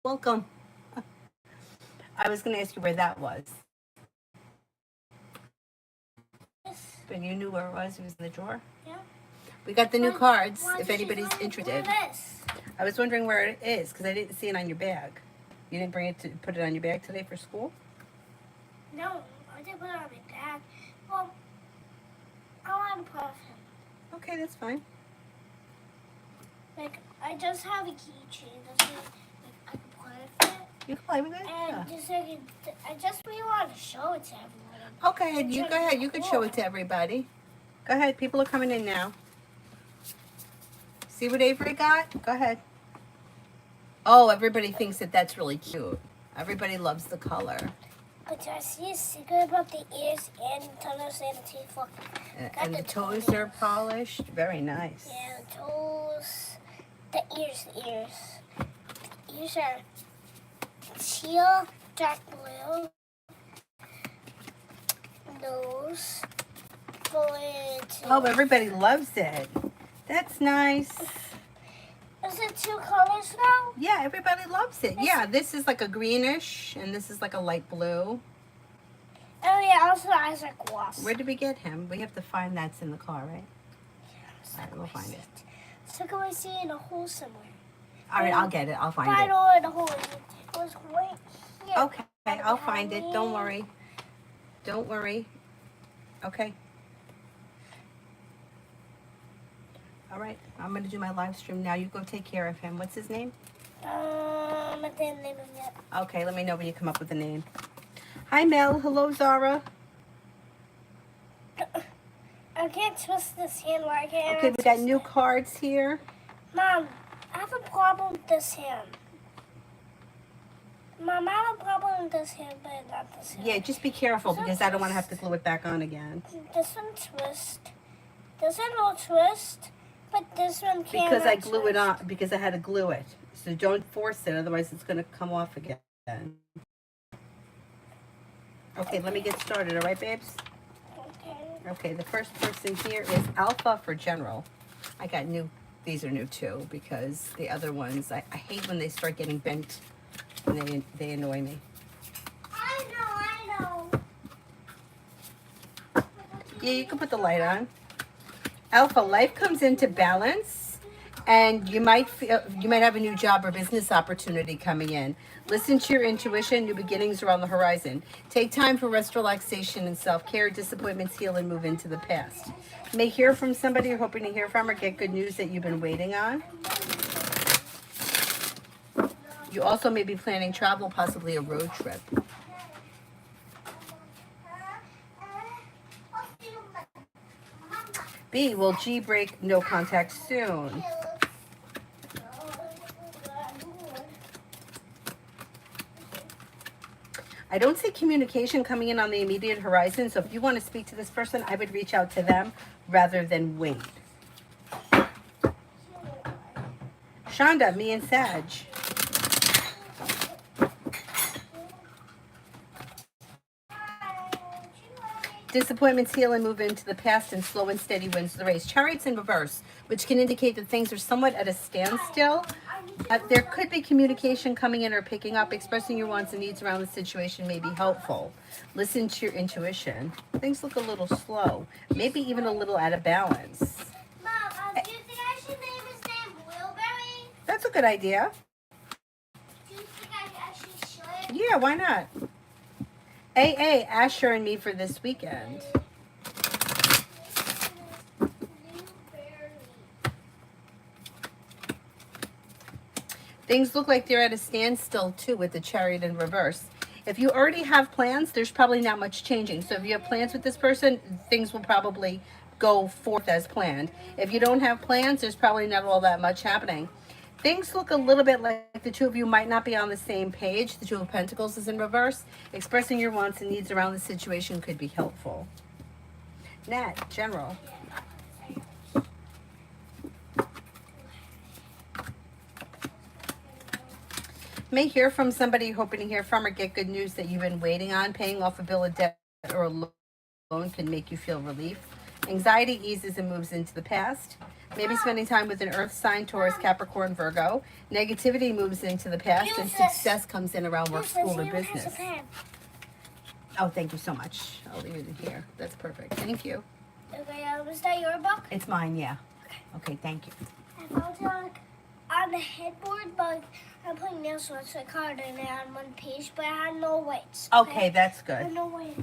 Welcome. I was going to ask you where that was, Yes. but you knew where it was. It was in the drawer. Yeah. We got the new cards. Why If did you anybody's find interested, where it is? I was wondering where it is because I didn't see it on your bag. You didn't bring it to put it on your bag today for school. No, I didn't put it on my bag. Well, I want to put it. Okay, that's fine. Like, I just have a keychain. That's like I can play with it. You can play with it. And Yeah. just like, I just really want to show it to everyone. Okay, you go ahead. You could show it to everybody. Go ahead. People are coming in now. See what Avery got? Go ahead. Oh, everybody thinks that that's really cute. Everybody loves the color. But I see a secret about the ears and the toes and the teeth. Look, And the toes are polished. Very nice. yeah, the toes. The ears. The ears are teal, dark blue. Nose. Go into. Oh, everybody loves it. That's nice. Is it two colors now? Yeah, everybody loves it. Yeah, this is like a greenish, and this is like a light blue. Oh yeah, also the eyes are gloss. Where did we get him? We have to find that's in the car, right? All right, we'll find it. So can we see in a hole somewhere? All right, I'll get it. I'll find I it. know where the hole is. It was right here. Okay, I'll find it. Don't worry. Don't worry. Okay. All right, I'm going to do my live stream now. You go take care of him. What's his name? I didn't name him yet. Okay, let me know when you come up with a name. Hi, Mel. Hello, Zara. I can't twist this hand like I can. Okay, we got new cards here. Mom, I have a problem with this hand. Mom, I have a problem with this hand, but not this hand. Yeah, just be careful because I don't want to have to glue it back on again. This one twist. This one will twist, but this one can't. Because I glue it on, because I had to glue it. So don't force it, otherwise it's going to come off again. Okay, let me get started, all right, babes? Okay. Okay, the first person here is Alpha for General. I got new, these are new too, because the other ones, I hate when they start getting bent and they annoy me. I know. Yeah, you can put the light on. Alpha, life comes into balance, and you might have a new job or business opportunity coming in. Listen to your intuition. New beginnings are on the horizon. Take time for rest, relaxation, and self-care. Disappointments heal and move into the past. You may hear from somebody you're hoping to hear from, or get good news that you've been waiting on. You also may be planning travel, possibly a road trip. B, will G break no contact soon? I don't see communication coming in on the immediate horizon, so if you want to speak to this person, I would reach out to them rather than wait. Shonda, me and Sag. Disappointments heal and move into the past, and slow and steady wins the race. Chariots in reverse, which can indicate that things are somewhat at a standstill. There could be communication coming in or picking up. Expressing your wants and needs around the situation may be helpful. Listen to your intuition. Things look a little slow, maybe even a little out of balance. Mom, do you think I should name his name Wheelberry? That's a good idea. Do you think I actually should? Yeah, why not? AA, Asher and me for this weekend. Things look like they're at a standstill too with the Chariot in reverse. If you already have plans, there's probably not much changing. So if you have plans with this person, things will probably go forth as planned. If you don't have plans, there's probably not all that much happening. Things look a little bit like the two of you might not be on the same page. The Two of Pentacles is in reverse. Expressing your wants and needs around the situation could be helpful. Nat, General. May hear from somebody you're hoping to hear from, or get good news that you've been waiting on. Paying off a bill of debt or a loan can make you feel relief. Anxiety eases and moves into the past. Maybe spending time with an earth sign, Taurus, Capricorn, Virgo. Negativity moves into the past and success comes in around work, school, or business. Oh, thank you so much. I'll leave it in here. That's perfect. Thank you. Okay, was that your book? It's mine, yeah. Okay, thank you. I found it on the headboard, but I'm putting nail so it's a card in it on one page, but I had no weights. Okay, that's I had good. no weight.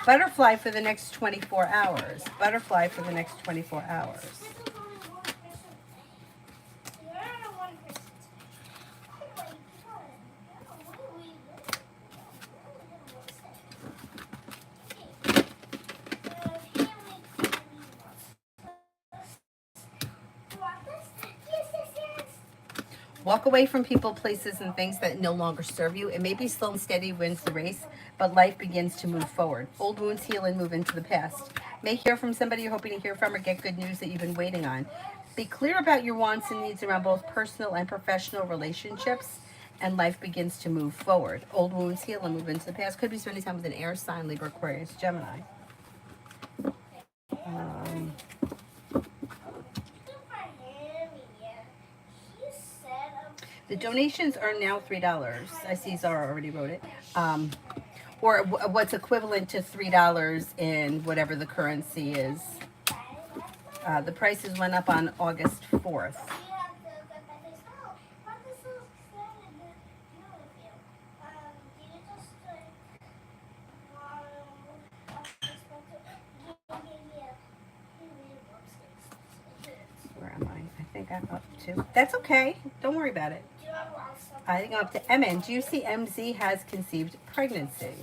Butterfly for the next 24 hours. Butterfly for the next 24 hours. Walk away from people, places, and things that no longer serve you. It may be slow and steady wins the race, but life begins to move forward. Old wounds heal and move into the past. May hear from somebody you're hoping to hear from or get good news that you've been waiting on. Be clear about your wants and needs around both personal and professional relationships, and life begins to move forward. Old wounds heal and move into the past. Could be spending time with an air sign, Libra, Aquarius, Gemini. The donations are now $3. I see Zara already wrote it. Or what's equivalent to $3 in whatever the currency is. The prices went up on August 4th. Where am I? I think I'm up to. That's okay. Don't worry about it. I think I'm up to MN. Do you see MZ has conceived pregnancy?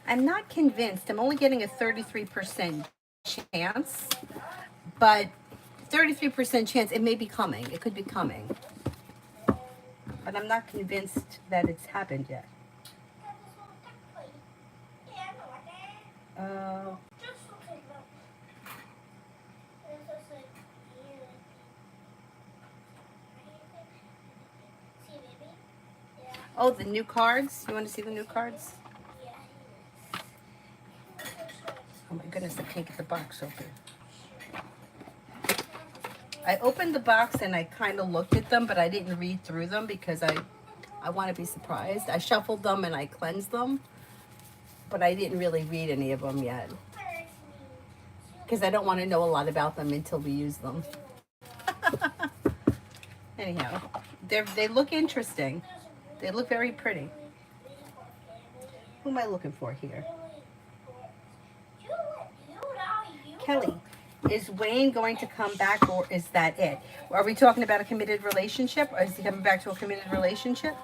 I'm not convinced. I'm only getting a 33% chance, but 33% chance it may be coming. It could be coming. But I'm not convinced that it's happened yet. Oh, the new cards? You want to see the new cards? Oh my goodness, I can't get the box open. I opened the box and I kind of looked at them, but I didn't read through them because I want to be surprised. I shuffled them and I cleansed them, but I didn't really read any of them yet because I don't want to know a lot about them until we use them. Anyhow, they look interesting. They look very pretty. Who am I looking for here? Kelly, is Wayne going to come back or is that it? Are we talking about a committed relationship or is he coming back to a committed relationship?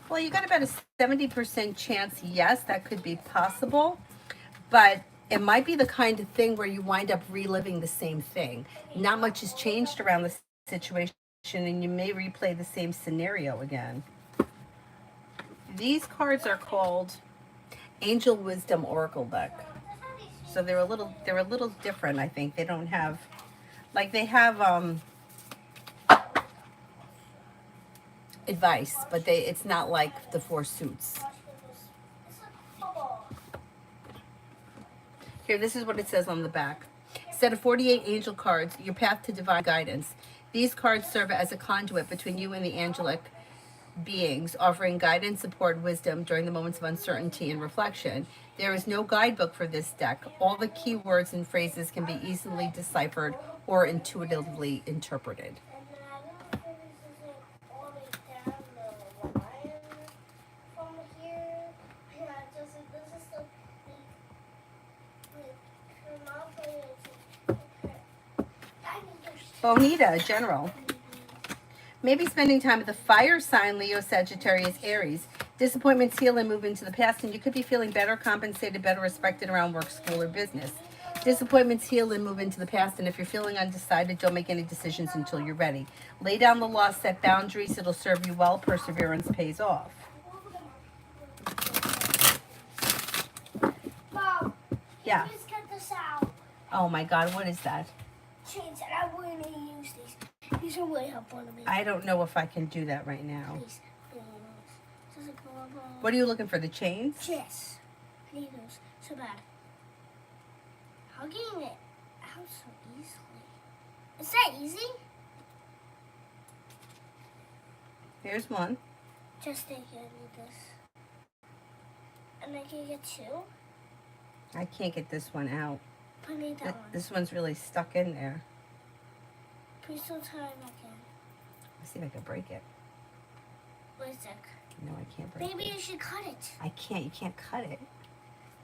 Well, you got about a 70% chance, yes, that could be possible, but it might be the kind of thing where you wind up reliving the same thing. Not much has changed around the situation, and you may replay the same scenario again. These cards are called Angel Wisdom Oracle deck. So they're a little different, I think. They don't have, like they have advice, but it's not like the Four Suits. Here, this is what it says on the back. Set of 48 angel cards, your path to divine guidance. These cards serve as a conduit between you and the angelic beings, offering guidance, support, wisdom during the moments of uncertainty and reflection. There is no guidebook for this deck. All the key words and phrases can be easily deciphered or intuitively interpreted. Bonita, general. Maybe spending time with the fire sign, Leo, Sagittarius, Aries. Disappointments heal and move into the past, and you could be feeling better, compensated, better respected around work, school, or business. Disappointments heal and move into the past, and if you're feeling undecided, don't make any decisions until you're ready. Lay down the law, set boundaries, it'll serve you well. Perseverance pays off. Mom, Yeah. please cut this out. Oh my God, what is that? Chains, and I'm going to use these. These are really helpful to me. I don't know if I can do that right now. Please. Does it go up? What are you looking for, the chains? Yes. I need those so bad. How getting it out so easily? Is that easy? Here's one. Just think I need this. And I can get two. I can't get this one out. I need that one. This one's really stuck in there. Please don't tell me again. Let's see if I can break it. Wait a sec. No, I can't break Maybe it. you should cut it. I can't. You can't cut it.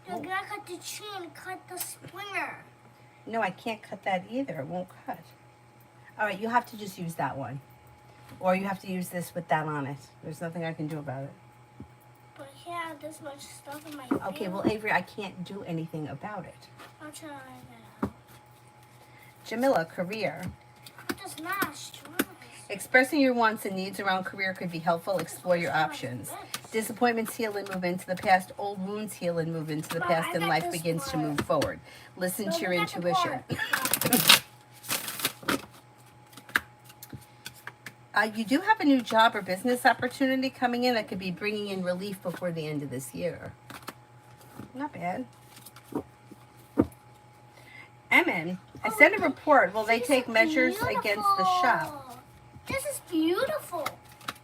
You're gonna cut the chain, cut the springer. No, I can't cut that either. It won't cut. All right, you have to just use that one. Or you have to use this with that on it. There's nothing I can do about it. But I can't have this much stuff in my Okay, hand. well, Avery, I can't do anything about it. I'll try that out. Jamila, career. Put this mash. Expressing your wants and needs around career could be helpful. Explore your options. Disappointments heal and move into the past. Old wounds heal and move into the Mom, past, I and got life this begins to part. move forward. Listen to your I got the intuition. part. You do have a new job or business opportunity coming in that could be bringing in relief before the end of this year. Not bad. Emin, I sent a report. Will they This take is measures against the shop? beautiful. This is beautiful.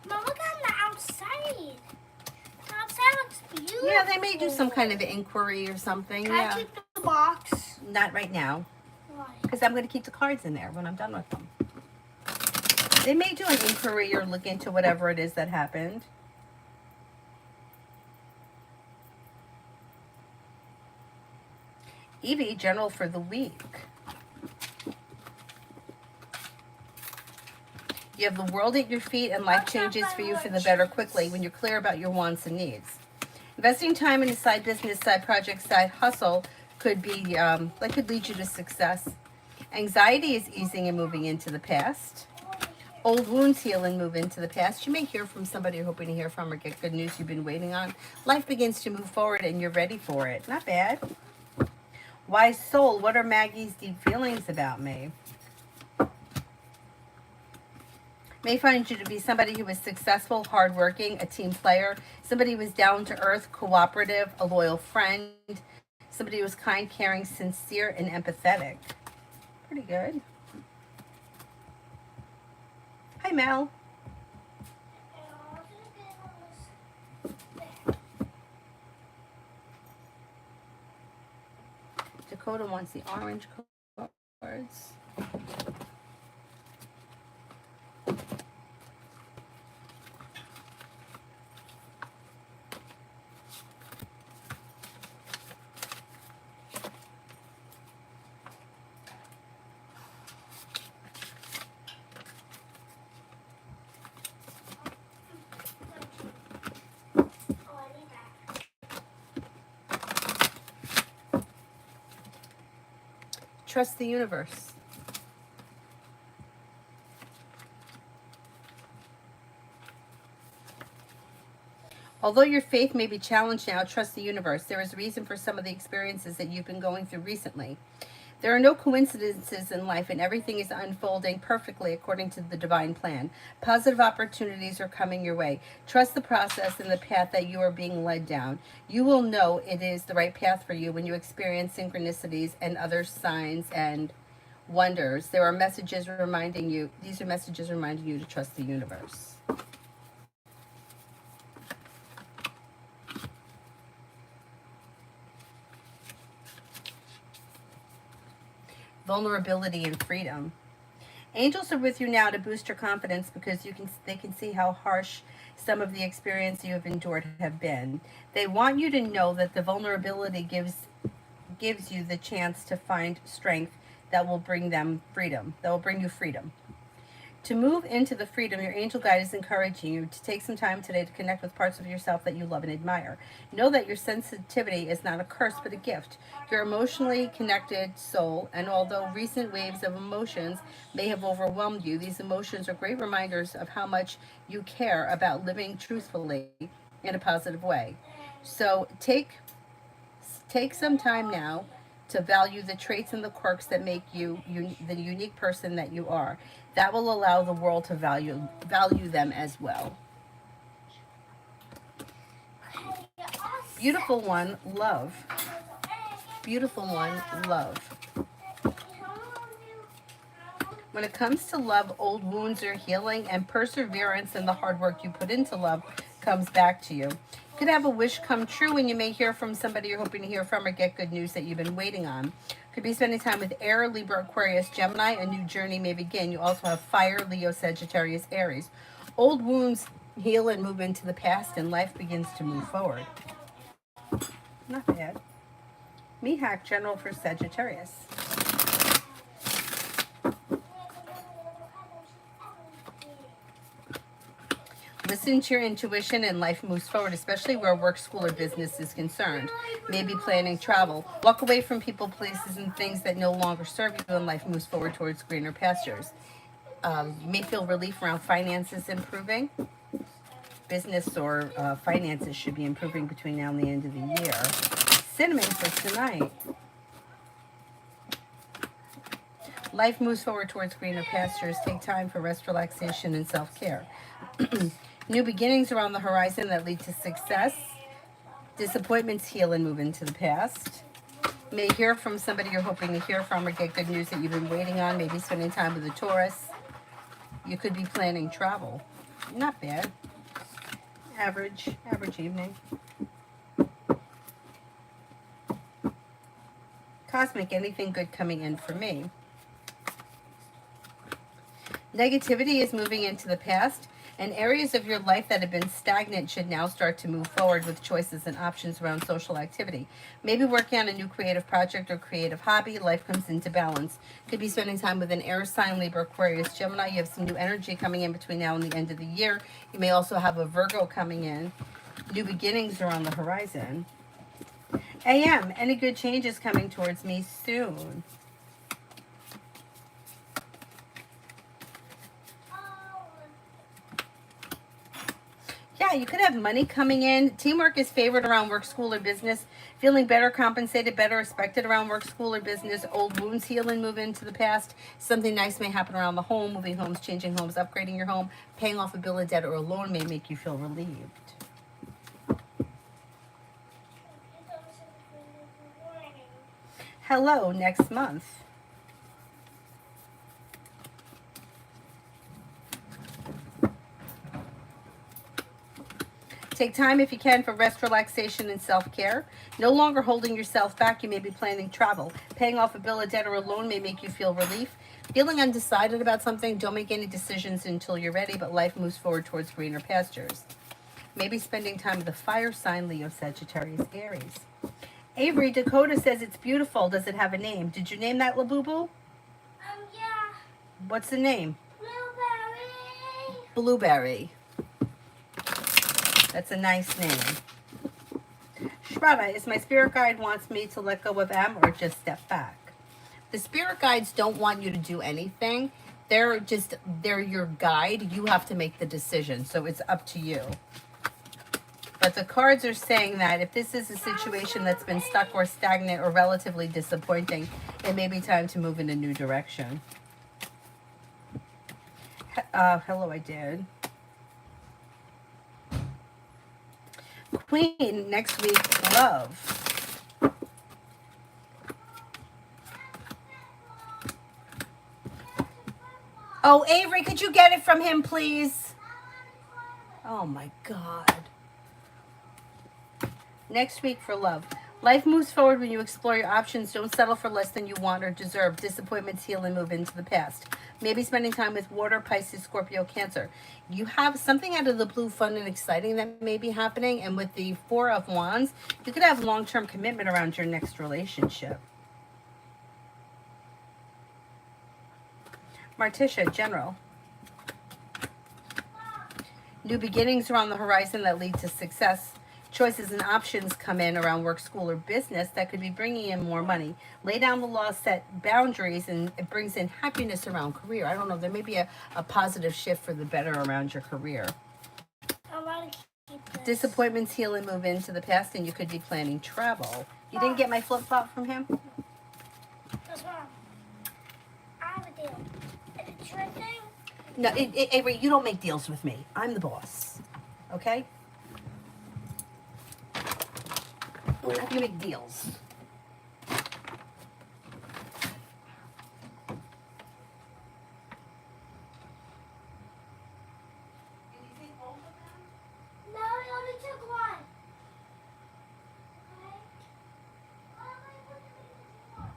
Mom, look on the outside. The outside looks beautiful. Yeah, they may do some kind of inquiry or something. Can I Yeah. keep the box? Not right now, Why? because I'm going to keep the cards in there when I'm done with them. They may do an inquiry or look into whatever it is that happened. Evie, general for the week. You have the world at your feet and life changes for you for the better quickly when you're clear about your wants and needs. Investing time in a side business, side project, side hustle could be, that could lead you to success. Anxiety is easing and moving into the past. Old wounds heal and move into the past. You may hear from somebody you're hoping to hear from or get good news you've been waiting on. Life begins to move forward and you're ready for it. Not bad. Wise soul, what are Maggie's deep feelings about me? May find you to be somebody who is successful, hardworking, a team player, somebody who is down to earth, cooperative, a loyal friend, somebody who is kind, caring, sincere, and empathetic. Pretty good. Hi, Mel. Dakota wants the orange cards. Trust the universe. Although your faith may be challenged now, trust the universe. There is a reason for some of the experiences that you've been going through recently. There are no coincidences in life, and everything is unfolding perfectly according to the divine plan. Positive opportunities are coming your way. Trust the process and the path that you are being led down. You will know it is the right path for you when you experience synchronicities and other signs and wonders. There are messages reminding you, these are messages reminding you to trust the universe. Vulnerability and freedom. Angels are with you now to boost your confidence because they can see how harsh some of the experience you have endured have been. They want you to know that the vulnerability gives you the chance to find strength that will bring them freedom, that will bring you freedom. To move into the freedom, your angel guide is encouraging you to take some time today to connect with parts of yourself that you love and admire. Know that your sensitivity is not a curse but a gift. You're emotionally connected soul, and although recent waves of emotions may have overwhelmed you, these emotions are great reminders of how much you care about living truthfully in a positive way. So take some time now to value the traits and the quirks that make you the unique person that you are. That will allow the world to value them as well. Beautiful one, love. Beautiful one, love. When it comes to love, old wounds are healing, and perseverance and the hard work you put into love comes back to you. You could have a wish come true, and you may hear from somebody you're hoping to hear from or get good news that you've been waiting on. Could be spending time with Air, Libra, Aquarius, Gemini. A new journey may begin. You also have Fire, Leo, Sagittarius, Aries. Old wounds heal and move into the past, and life begins to move forward. Not bad. Mihak, General for Sagittarius. Listen to your intuition and life moves forward, especially where work, school, or business is concerned. Maybe planning travel. Walk away from people, places, and things that no longer serve you, and life moves forward towards greener pastures. You may feel relief around finances improving. Business or finances should be improving between now and the end of the year. Cinnamon for tonight. Life moves forward towards greener pastures. Take time for rest, relaxation, and self-care. New beginnings are on the horizon that lead to success. Disappointments heal and move into the past. May hear from somebody you're hoping to hear from or get good news that you've been waiting on. Maybe spending time with a Taurus. You could be planning travel. Not bad. Average evening. Cosmic, anything good coming in for me? Negativity is moving into the past, and areas of your life that have been stagnant should now start to move forward with choices and options around social activity. Maybe working on a new creative project or creative hobby. Life comes into balance. Could be spending time with an air sign, Libra, Aquarius, Gemini. You have some new energy coming in between now and the end of the year. You may also have a Virgo coming in. New beginnings are on the horizon. AM, any good changes coming towards me soon? Yeah, you could have money coming in. Teamwork is favored around work, school, or business. Feeling better compensated, better respected around work, school, or business. Old wounds heal and move into the past. Something nice may happen around the home. Moving homes, changing homes, upgrading your home. Paying off a bill of debt or a loan may make you feel relieved. Hello, next month. Take time if you can for rest, relaxation, and self-care. No longer holding yourself back. You may be planning travel. Paying off a bill of debt or a loan may make you feel relief. Feeling undecided about something, don't make any decisions until you're ready, but life moves forward towards greener pastures. Maybe spending time with the fire sign, Leo, Sagittarius, Aries. Avery, Dakota says it's beautiful. Does it have a name? Did you name that Labubu? Yeah. What's the name? Blueberry. Blueberry. That's a nice name. Shraddha, is my spirit guide wants me to let go of M or just step back? The spirit guides don't want you to do anything. They're your guide. You have to make the decision. So it's up to you. But the cards are saying that if this is a situation that's been stuck or stagnant or relatively disappointing, it may be time to move in a new direction. Hello, I did. Queen, next week, love. Oh, Avery, could you get it from him, please? Oh, my God. Next week for love. Life moves forward when you explore your options. Don't settle for less than you want or deserve. Disappointments heal and move into the past. Maybe spending time with water, Pisces, Scorpio, Cancer. You have something out of the blue, fun and exciting that may be happening. And with the Four of Wands, you could have long-term commitment around your next relationship. Martisha, General. New beginnings are on the horizon that lead to success. Choices and options come in around work, school, or business that could be bringing in more money. Lay down the law, set boundaries, and it brings in happiness around career. I don't know, there may be a positive shift for the better around your career. I want to keep this. Disappointments heal and move into the past, and you could be planning travel. You didn't get my flip-flop from him? What's wrong? I have a deal. It's your thing. No, Avery, you don't make deals with me. I'm the boss. Okay? We're not gonna make deals. No, I only took one. Okay. Why am I supposed to make one?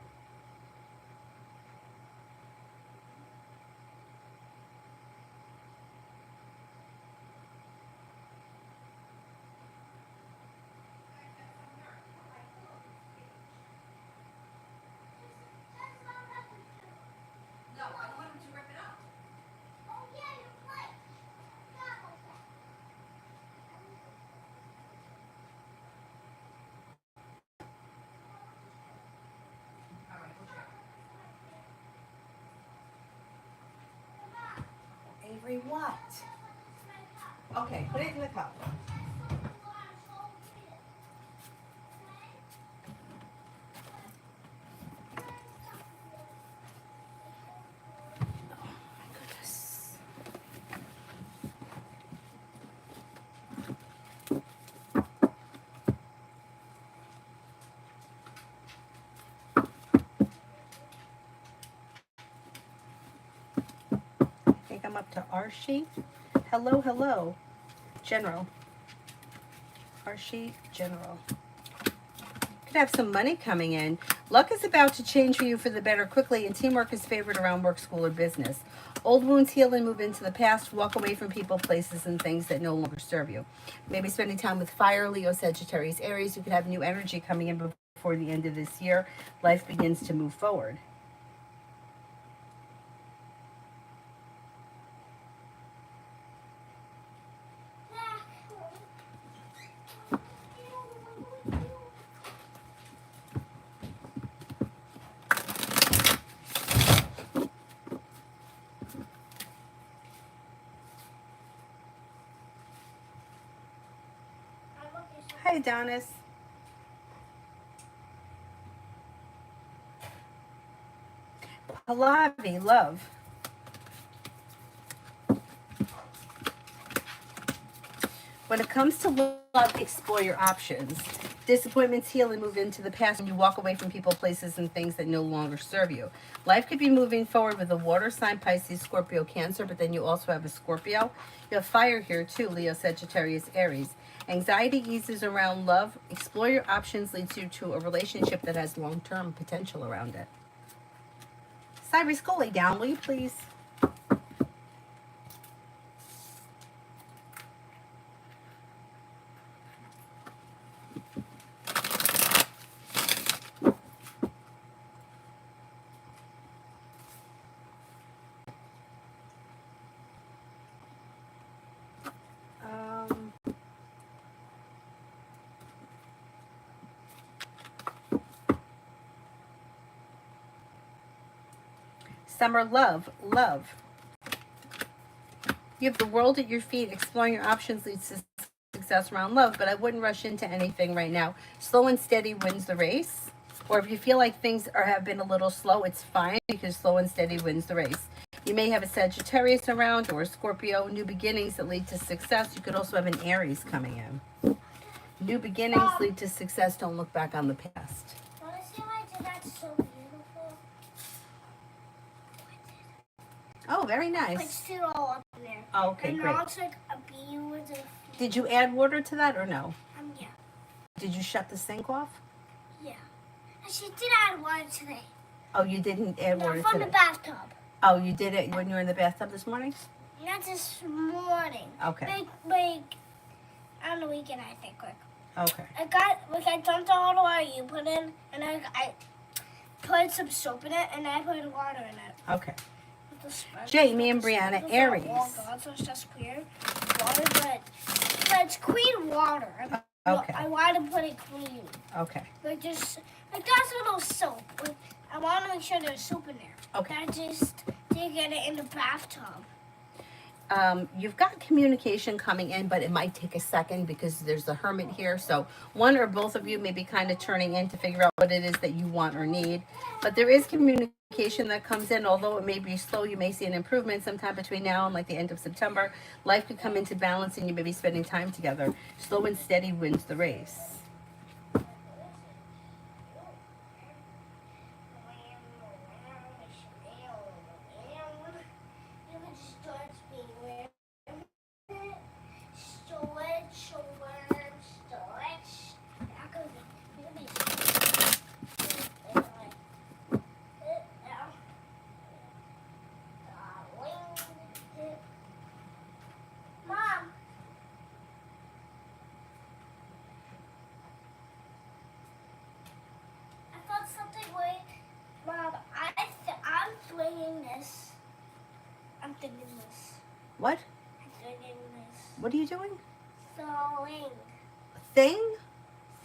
No, I don't want him to rip it up. Oh yeah, you're right. That was that. All right, we'll check. Avery, what? Okay, put it in the cup. Oh my goodness. I think I'm up to Archie. Hello, hello. General. Archie, General. Could have some money coming in. Luck is about to change for you for the better quickly, and teamwork is favored around work, school, or business. Old wounds heal and move into the past. Walk away from people, places, and things that no longer serve you. Maybe spending time with fire, Leo, Sagittarius, Aries. You could have new energy coming in before the end of this year. Life begins to move forward. Hi, Adonis. Pallavi, love. When it comes to love, explore your options. Disappointments heal and move into the past, and you walk away from people, places, and things that no longer serve you. Life could be moving forward with a water sign, Pisces, Scorpio, Cancer, but then you also have a Scorpio. You have fire here too, Leo, Sagittarius, Aries. Anxiety eases around love. Explore your options leads you to a relationship that has long-term potential around it. Cyrus, go lay down, will you please? Summer, love, love. You have the world at your feet. Exploring your options leads to success around love, but I wouldn't rush into anything right now. Slow and steady wins the race. Or if you feel like things have been a little slow, it's fine because slow and steady wins the race. You may have a Sagittarius around or a Scorpio. New beginnings that lead to success. You could also have an Aries coming in. New beginnings lead to success. Don't look back on the past. Want to see why I did that so beautiful? Oh, very Like nice. sit all up in there. Oh, okay, and great. now it's like a bee with a. Did you add water to that or no? Yeah. Did you shut the sink off? Yeah. And she did add water today. Oh, you didn't add water From today? the bathtub. Oh, you did it when you were in the bathtub this morning? Not this morning. Okay. Like on the weekend, I think. Okay. I dumped all the water you put in, and I put some soap in it, and I put water in it. Okay. With the sponge. Jamie and Brianna, It was Aries. all gone, so it's just weird. water, but it's clean water. Okay. I want to put it clean. Okay. Like just like that's a little soap. Like, I want to make sure there's soap in there. Okay. I just didn't get it in the bathtub. You've got communication coming in, but it might take a second because there's a hermit here. So one or both of you may be kind of turning in to figure out what it is that you want or need. But there is communication that comes in, although it may be slow. You may see an improvement sometime between now and like the end of September. Life could come into balance and you may be spending time together. Slow and steady wins the race. I'm thinking this. What? I'm thinking this. What are you doing? Sewing. Thing?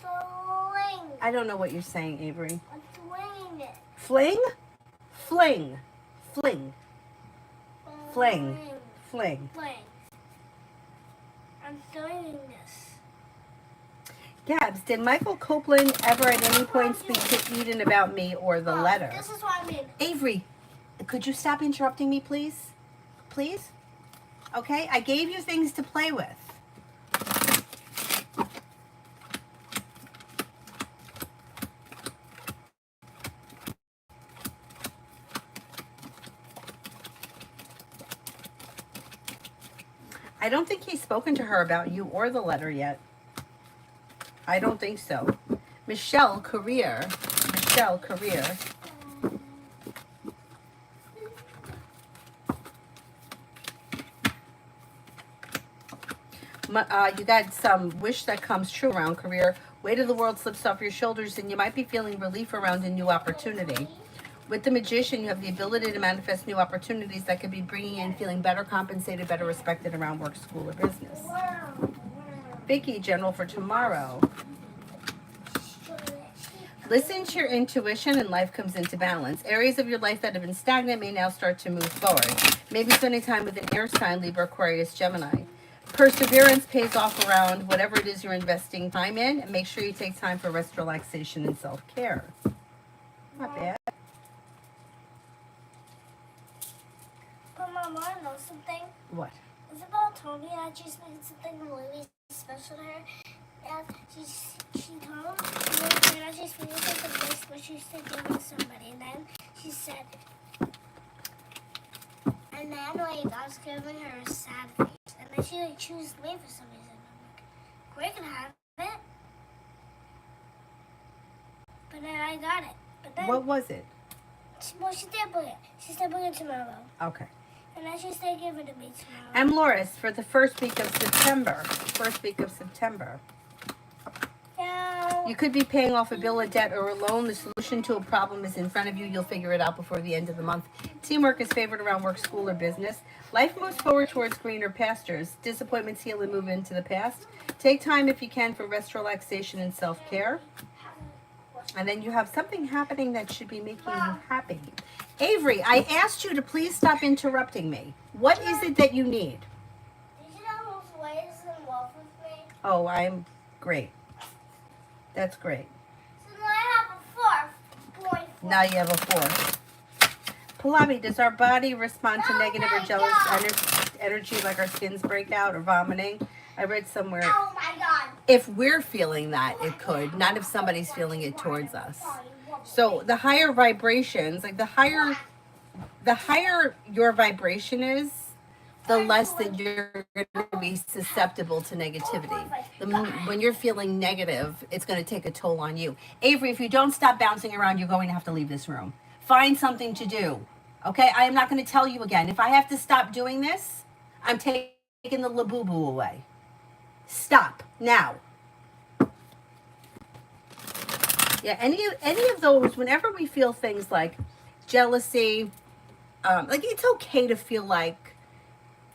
Sewing. I don't know what you're saying, Avery. I'm swinging it. Fling? Fling. Fling. Fling. Fling. Fling. I'm sewing this. Gabs, did Michael Copeland ever at any point speak to Eden about me or the letter? This is what I mean. Avery, could you stop interrupting me, please? Please? Okay, I gave you things to play with. I don't think he's spoken to her about you or the letter yet. I don't think so. Michelle Career. Michelle Career. You got some wish that comes true around career. Weight of the world slips off your shoulders and you might be feeling relief around a new opportunity. With the Magician, you have the ability to manifest new opportunities that could be bringing in feeling better compensated, better respected around work, school, or business. Vicky, general for tomorrow. Listen to your intuition and life comes into balance. Areas of your life that have been stagnant may now start to move forward. Maybe spending time with an air sign, Libra, Aquarius, Gemini. Perseverance pays off around whatever it is you're investing time in. And make sure you take time for rest, relaxation, and self-care. Not bad. But Mom, I know something. What? It's about Tony. I just made something really special to her. And she told me, and I just made something really special to give to somebody. And then she said, and then like I was giving her a sad face. And then she like chose me for some reason. I'm like, we can have it. But then I got it. But then, What was it? she did bring it. She said bring it tomorrow. Okay. And then she said give it to me tomorrow. M. Loris for the first week of September. First week of September. No. You could be paying off a bill, a debt, or a loan. The solution to a problem is in front of you. You'll figure it out before the end of the month. Teamwork is favored around work, school, or business. Life moves forward towards greener pastures. Disappointments heal and move into the past. Take time if you can for rest, relaxation, and self-care. And then you have something happening that should be making you happy. Avery, I asked you to please stop interrupting me. What is it that you need? Did you know who's ways and love with me? Oh, I'm great. That's great. So now I have a fourth boyfriend. Now you have a fourth. Pallavi, does our body respond to negative or jealous energy like our skins break out or vomiting? I read somewhere Oh my God. if we're feeling that, it could, not if somebody's feeling it towards us. So the higher vibrations, like the higher your vibration is, the less that you're going to be susceptible to negativity. When you're feeling negative, it's going to take a toll on you. Avery, if you don't stop bouncing around, you're going to have to leave this room. Find something to do. Okay? I am not going to tell you again. If I have to stop doing this, I'm taking the labubu away. Stop now. Yeah, any of those, whenever we feel things like jealousy, like it's okay to feel like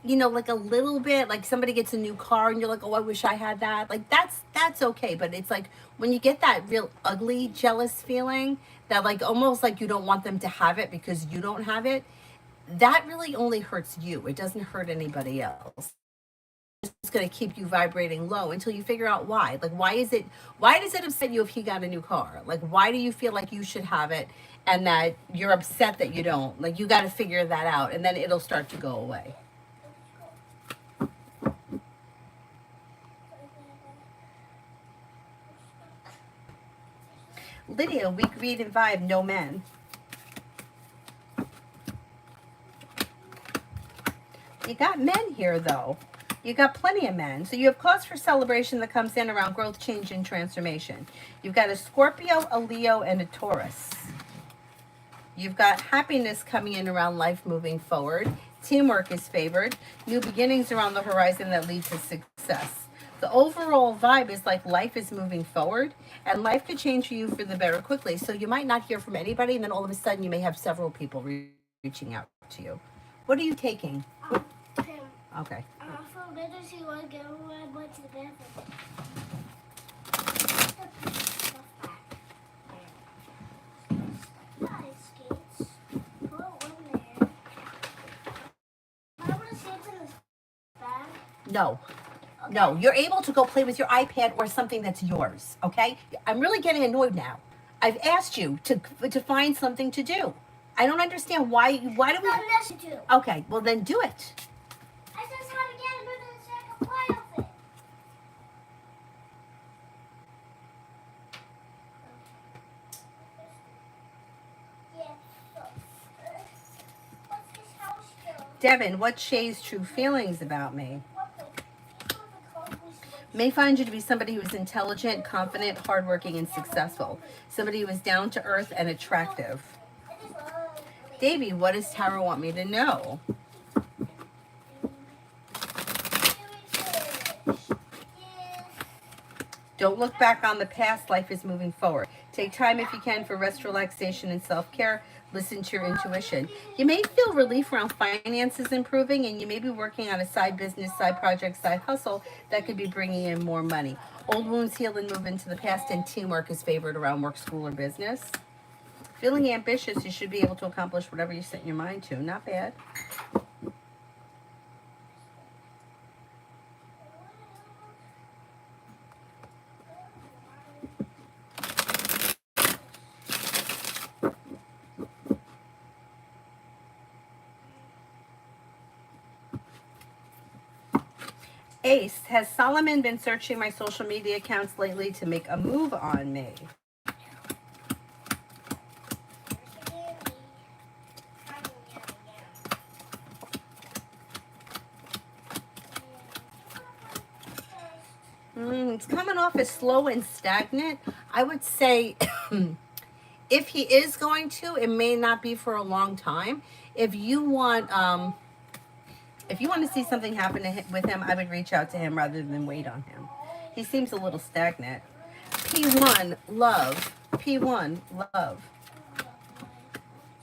you know, like a little bit, like somebody gets a new car and you're like, oh, I wish I had that. Like that's okay. But it's like when you get that real ugly jealous feeling that like almost like you don't want them to have it because you don't have it, that really only hurts you. It doesn't hurt anybody else. It's going to keep you vibrating low until you figure out why. Like, why does it upset you if he got a new car? Like, why do you feel like you should have it and that you're upset that you don't? Like, you got to figure that out and then it'll start to go away. Lydia, week, read, and vibe, no men. You got men here, though. You got plenty of men. So you have cause for celebration that comes in around growth, change, and transformation. You've got a Scorpio, a Leo, and a Taurus. You've got happiness coming in around life moving forward. Teamwork is favored. New beginnings around the horizon that lead to success. The overall vibe is like life is moving forward and life could change for you for the better quickly. So you might not hear from anybody and then all of a sudden you may have several people reaching out to you. What are you taking? Him. Okay. For better to want to go when I went to the bathroom. Skates. Put one there. I want to save in this bag. No. No, you're able to go play with your iPad or something that's yours, okay? I'm really getting annoyed now. I've asked you to find something to do. I don't understand why do we... Yes, you do. Okay, well then do it. I just had to get another second play of it. Yeah. What's this house do? Devin, what shays true feelings about me? May find you to be somebody who is intelligent, confident, hardworking, and successful. Somebody who is down to earth and attractive. Davey, what does Tara want me to know? Don't look back on the past. Life is moving forward. Take time if you can for rest, relaxation, and self-care. Listen to your intuition. You may feel relief around finances improving, and you may be working on a side business, side project, side hustle that could be bringing in more money. Old wounds heal and move into the past, and teamwork is favored around work, school, or business. Feeling ambitious, you should be able to accomplish whatever you set your mind to. Not bad. Ace, has Solomon been searching my social media accounts lately to make a move on me? It's coming off as slow and stagnant. I would say if he is going to, it may not be for a long time. If you want to see something happen with him, I would reach out to him rather than wait on him. He seems a little stagnant. P1, love. P1, love.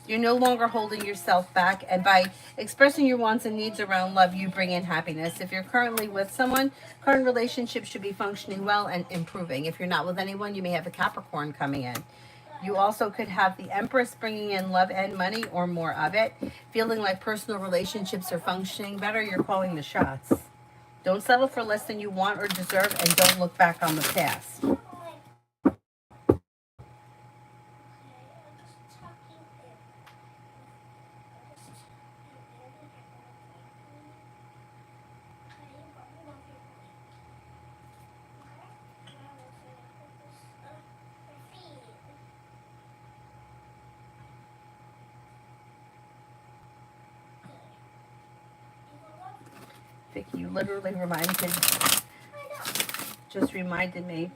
You're no longer holding yourself back, and by expressing your wants and needs around love, you bring in happiness. If you're currently with someone, current relationships should be functioning well and improving. If you're not with anyone, you may have a Capricorn coming in. You also could have the Empress bringing in love and money or more of it. Feeling like personal relationships are functioning better, you're calling the shots. Don't settle for less than you want or deserve, and don't look back on the past. Vicky, you literally just reminded me,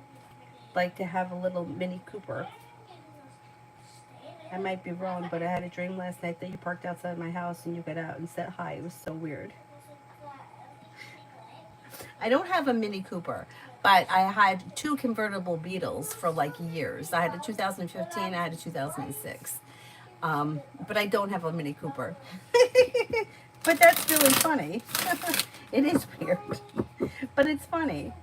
like to have a little Mini Cooper. I might be wrong, but I had a dream last night that you parked outside my house and you got out and said hi. It was so weird. I don't have a Mini Cooper, but I had two convertible Beetles for like years. I had a 2015, I had a 2006. But I don't have a Mini Cooper. But that's really funny. It is weird, but it's funny.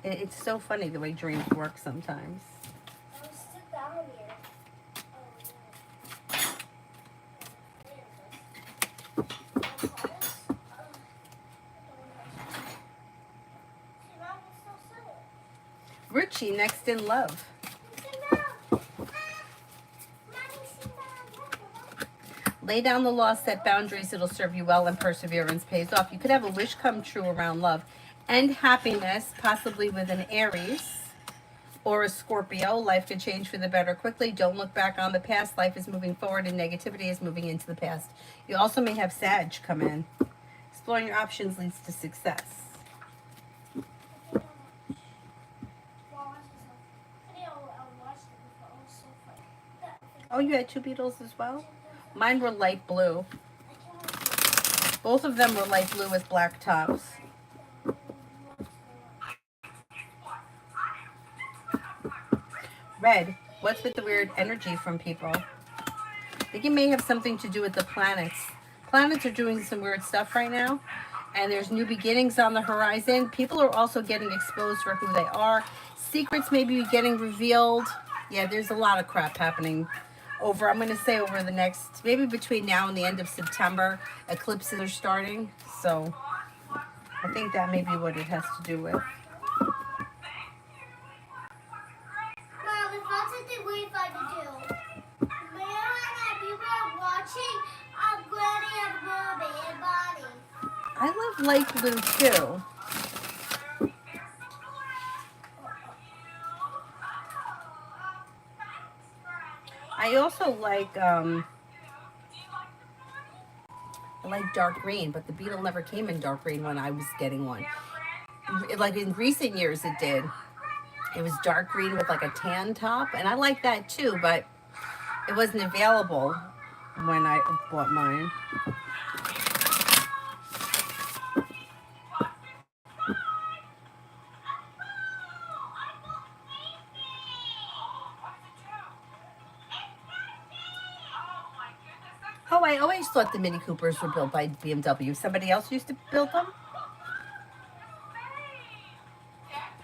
It's so funny the way dreams work sometimes. Richie next in love. Lay down the law, set boundaries, it'll serve you well, and perseverance pays off. You could have a wish come true around love and happiness, possibly with an Aries or a Scorpio. Life could change for the better quickly. Don't look back on the past. Life is moving forward and negativity is moving into the past. You also may have Sag come in. Exploring your options leads to success. Oh, you had two beetles as well? Mine were light blue. Both of them were light blue with black tops. Red, what's with the weird energy from people? I think it may have something to do with the planets. Planets are doing some weird stuff right now, and there's new beginnings on the horizon. People are also getting exposed for who they are. Secrets may be getting revealed. Yeah, there's a lot of crap happening over, I'm going to say over the next, maybe between now and the end of September, eclipses are starting. So I think that may be what it has to do with. I love light blue too. I also like dark green, but the beetle never came in dark green when I was getting one. Like in recent years it did. It was dark green with like a tan top, and I like that too, but it wasn't available when I bought mine. Oh, I always thought the Mini Coopers were built by BMW. Somebody else used to build them?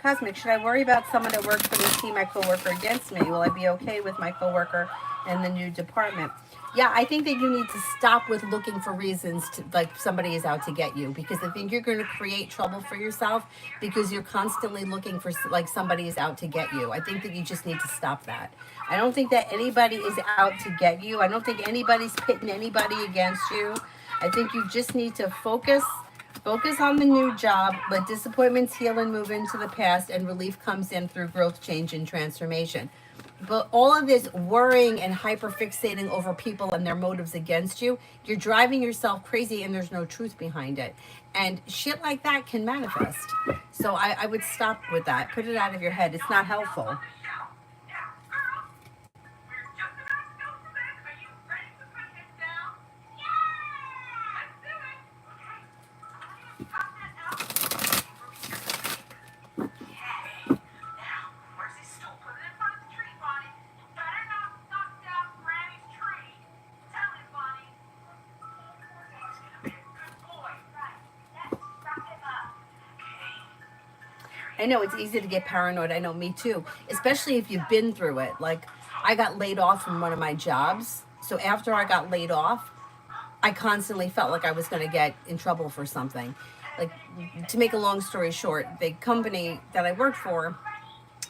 Cosmic, should I worry about someone that works for me see my coworker against me? Will I be okay with my coworker in the new department? Yeah, I think that you need to stop with looking for reasons to, like, somebody is out to get you, because I think you're going to create trouble for yourself because you're constantly looking for, like, somebody is out to get you. I think that you just need to stop that. I don't think that anybody is out to get you. I don't think anybody's pitting anybody against you. I think you just need to focus on the new job, let disappointments heal and move into the past, and relief comes in through growth, change, and transformation. But all of this worrying and hyperfixating over people and their motives against you, you're driving yourself crazy and there's no truth behind it. And shit like that can manifest. So I would stop with that. Put it out of your head. It's not helpful. I know it's easy to get paranoid. I know, me too. Especially if you've been through it. Like, I got laid off from one of my jobs. So after I got laid off, I constantly felt like I was going to get in trouble for something. Like, to make a long story short, the company that I worked for,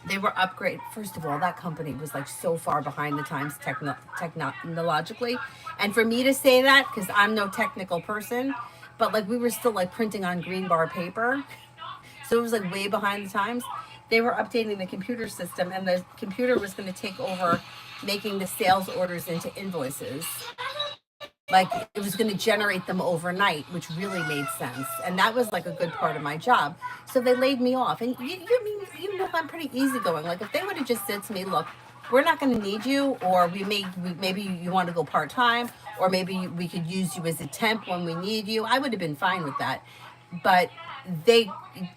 they were upgraded. First of all, that company was like so far behind the times technologically. And for me to say that, because I'm no technical person, but like we were still like printing on green bar paper. So it was like way behind the times. They were updating the computer system, and the computer was going to take over making the sales orders into invoices. Like, it was going to generate them overnight, which really made sense. And that was like a good part of my job. So they laid me off. And you know, I'm pretty easygoing. Like, if they would have just said to me, look, we're not going to need you, or maybe you want to go part-time, or maybe we could use you as a temp when we need you, I would have been fine with that. But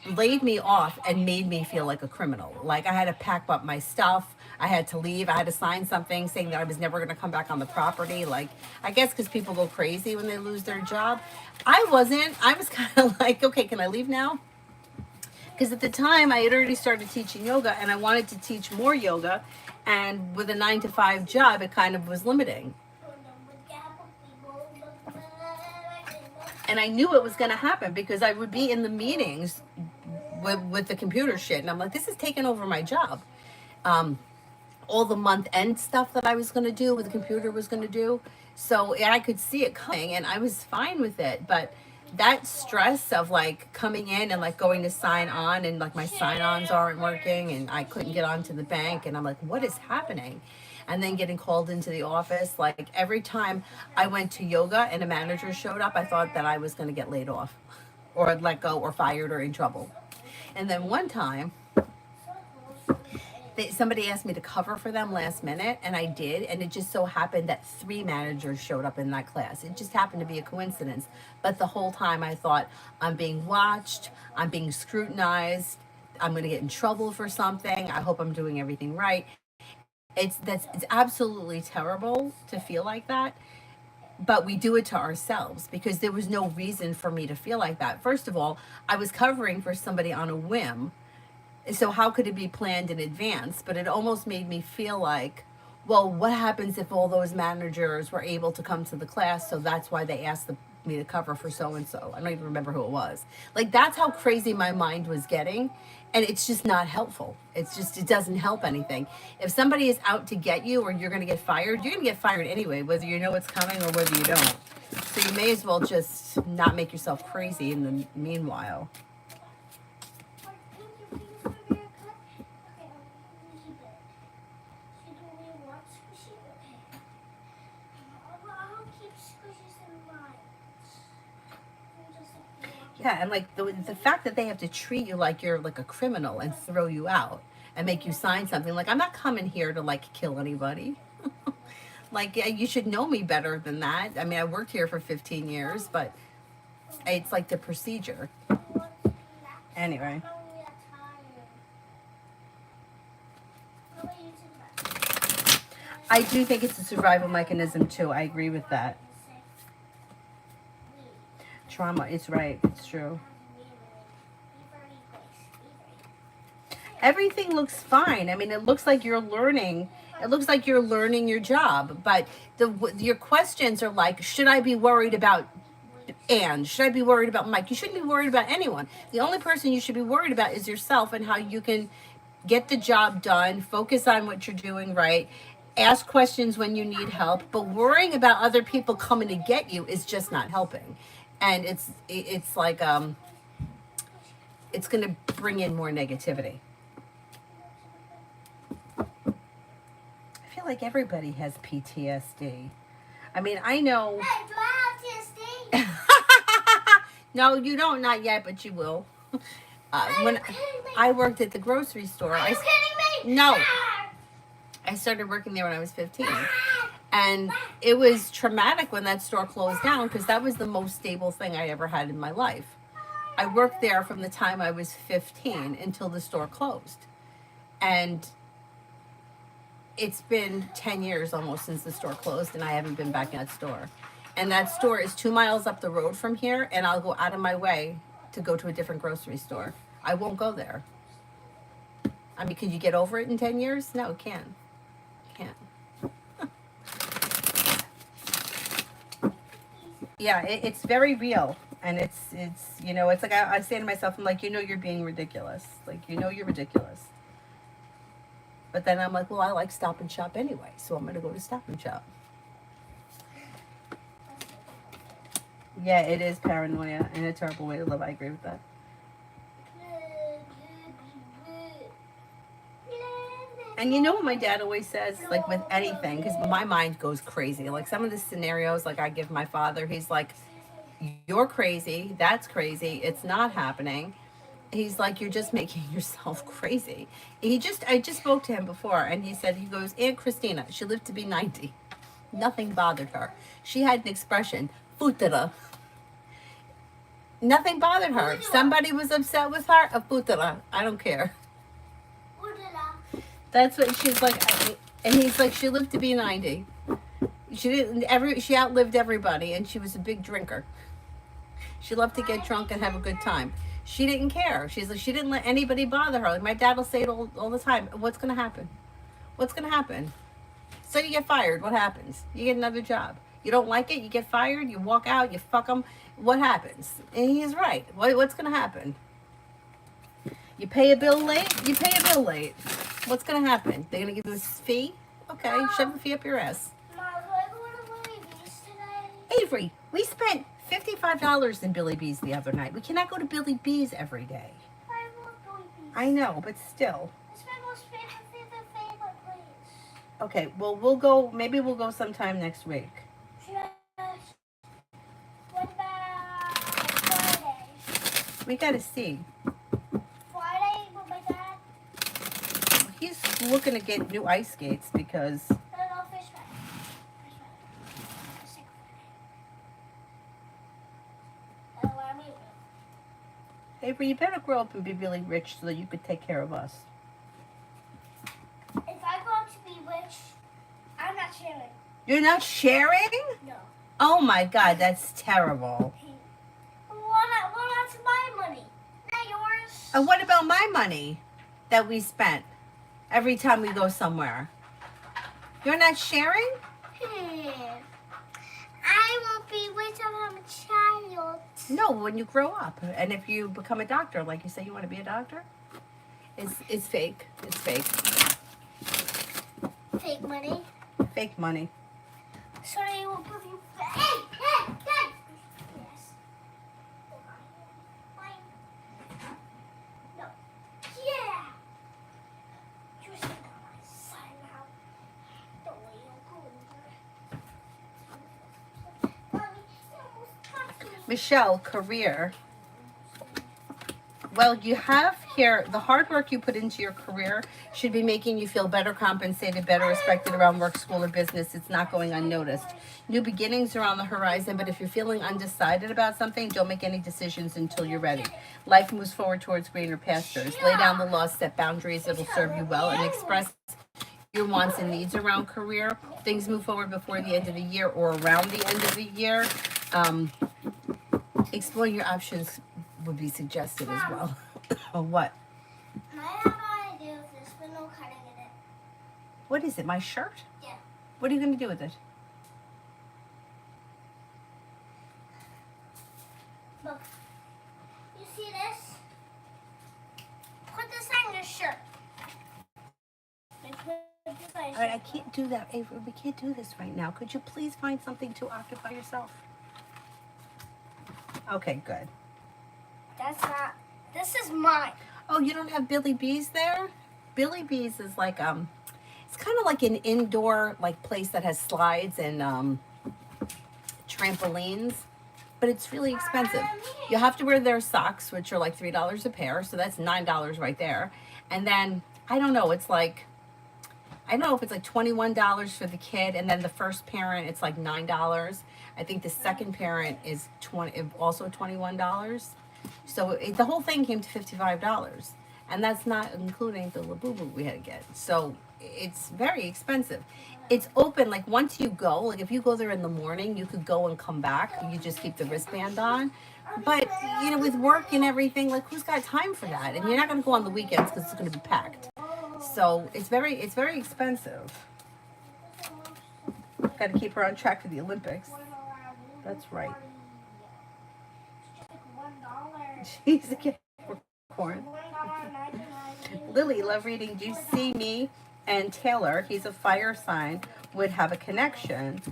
laid me off and made me feel like a criminal. Like I had to pack up my stuff. I had to leave. I had to sign something saying that I was never going to come back on the property. Like, I guess because people go crazy when they lose their job. I wasn't. I was kind of like, okay, can I leave now? Because at the time I had already started teaching yoga and I wanted to teach more yoga. And with a 9 to 5 job, it kind of was limiting. And I knew it was going to happen because I would be in the meetings with the computer shit. And I'm like, this is taking over my job. All the month end stuff that I was going to do, what the computer was going to do. So I could see it coming and I was fine with it. But that stress of like coming in and like going to sign on and like my sign-ons aren't working and I couldn't get onto the bank and I'm like, what is happening? And then getting called into the office, like every time I went to yoga and a manager showed up, I thought that I was going to get laid off or let go or fired or in trouble. And then one time somebody asked me to cover for them last minute and I did, and it just so happened that 3 managers showed up in that class. It just happened to be a coincidence, but the whole time I thought, I'm being watched, I'm being scrutinized, I'm going to get in trouble for something, I hope I'm doing everything right. It's absolutely terrible to feel like that, but we do it to ourselves because there was no reason for me to feel like that. First of all, I was covering for somebody on a whim, so how could it be planned in advance? But it almost made me feel like, well, what happens if all those managers were able to come to the class, so that's why they asked me to cover for so and so. I don't even remember who it was. Like, that's how crazy my mind was getting, and it's just not helpful. It's just, it doesn't help anything. If somebody is out to get you or you're going to get fired, you're going to get fired anyway, whether you know it's coming or whether you don't. So you may as well just not make yourself crazy in the meanwhile. Yeah, and like the fact that they have to treat you like you're like a criminal and throw you out and make you sign something. Like, I'm not coming here to like kill anybody. Like, yeah, you should know me better than that. I mean, I worked here for 15 years, but it's like the procedure. Anyway. I do think it's a survival mechanism too. I agree with that. Trauma, it's right, it's true. Everything looks fine. I mean, it looks like you're learning. It looks like you're learning your job, but your questions are like, should I be worried about Anne? Should I be worried about Mike? You shouldn't be worried about anyone. The only person you should be worried about is yourself and how you can get the job done, focus on what you're doing right, ask questions when you need help, but worrying about other people coming to get you is just not helping. And it's like it's going to bring in more negativity. I feel like everybody has PTSD. I mean, I know. Hey, do I have PTSD? No, you don't, not yet, but you will. When I worked at the grocery store, Are you kidding me? No, I started working there when I was 15. And it was traumatic when that store closed down because that was the most stable thing I ever had in my life. I worked there from the time I was 15 until the store closed. And it's been 10 years almost since the store closed and I haven't been back in that store. And that store is 2 miles up the road from here, and I'll go out of my way to go to a different grocery store. I won't go there. I mean, could you get over it in 10 years? No, it can't. Can't. Yeah, it's very real, and it's you know, it's like I say to myself, I'm like, you know, you're being ridiculous. Like, you know, you're ridiculous. But then I'm like, well, I like Stop and Shop anyway, so I'm gonna go to Stop and Shop. Yeah, it is paranoia and a terrible way to live. I agree with that. And you know what my dad always says, like with anything, because my mind goes crazy. Like some of the scenarios, like I give my father, he's like, you're crazy. That's crazy. It's not happening. He's like, you're just making yourself crazy. I just spoke to him before, and he said, he goes, Aunt Christina, she lived to be 90. Nothing bothered her. She had an expression, futera. Nothing bothered her. If somebody was upset with her, a putera. I don't care. That's what she's like. And he's like, she lived to be 90. She outlived everybody, and she was a big drinker. She loved to get drunk and have a good time. She didn't care. She's like, she didn't let anybody bother her. Like my dad will say it all the time. What's gonna happen? What's gonna happen? So you get fired. What happens? You get another job. You don't like it, you get fired. You walk out. You fuck them. What happens? And he's right. What's gonna happen? You pay a bill late. You pay a bill late. What's gonna happen? They're gonna give you a fee. Okay, shove the fee up your ass. Mom, do I go to Billy B's today? Avery, we spent $55 in Billy B's the other night. We cannot go to Billy B's every day. I love Billy B's. I know, but still. It's my most favorite place. Okay, well, we'll go. Maybe we'll go sometime next week. Just what about Friday? We gotta see. Friday with my dad? He's looking to get new ice skates because No, fish fry. Fish fry. Sick Friday. Allow me to. Avery, you better grow up and be really rich so that you could take care of us. If I go up to be rich, I'm not sharing. You're not sharing? No. Oh my God, that's terrible. Well, that's my money, not yours. And what about my money that we spent every time we go somewhere? You're not sharing? I won't be rich if I'm a child. No, when you grow up. And if you become a doctor, like you say you want to be a doctor, it's fake. It's fake. Fake money. Fake money. So they will give you. Hey! Yes. Fine. No. Yeah. You're sitting on my side now. Don't let you go over. Mommy, you almost touched me. Michelle, career. Well, you have here, the hard work you put into your career should be making you feel better compensated, better respected around work, school, or business. It's not going unnoticed. New beginnings are on the horizon, but if you're feeling undecided about something, don't make any decisions until you're ready. Life moves forward towards greener pastures. Lay down the law, set boundaries that will serve you well, and express your wants and needs around career. Things move forward before the end of the year or around the end of the year. Exploring your options would be suggested as well. Oh, what? I have an idea of this, but no cutting in it. What is it? My shirt? Yeah. What are you going to do with it? Look. You see this? Put this on your shirt. Put this on your All right, I shirt. can't do that, Avery. We can't do this right now. Could you please find something to occupy yourself? Okay, good. That's not. This is mine. Oh, you don't have Billy B's there? Billy B's is like it's kind of like an indoor like place that has slides and trampolines, but it's really expensive. You have to wear their socks, which are like $3 a pair, so that's $9 right there. And then I don't know, it's like I don't know if it's like $21 for the kid, and then the first parent it's like $9. I think the second parent is also $21. So the whole thing came to $55, and that's not including the Labubu we had to get. So it's very expensive. It's open like once you go, like if you go there in the morning, you could go and come back. You just keep the wristband on. But you know, with work and everything, like who's got time for that? And you're not going to go on the weekends because it's going to be packed. So it's very expensive. Got to keep her on track for the Olympics. That's right. She's a Capricorn. Lily, love reading. Do you see me and Taylor? He's a fire sign. Would have a connection.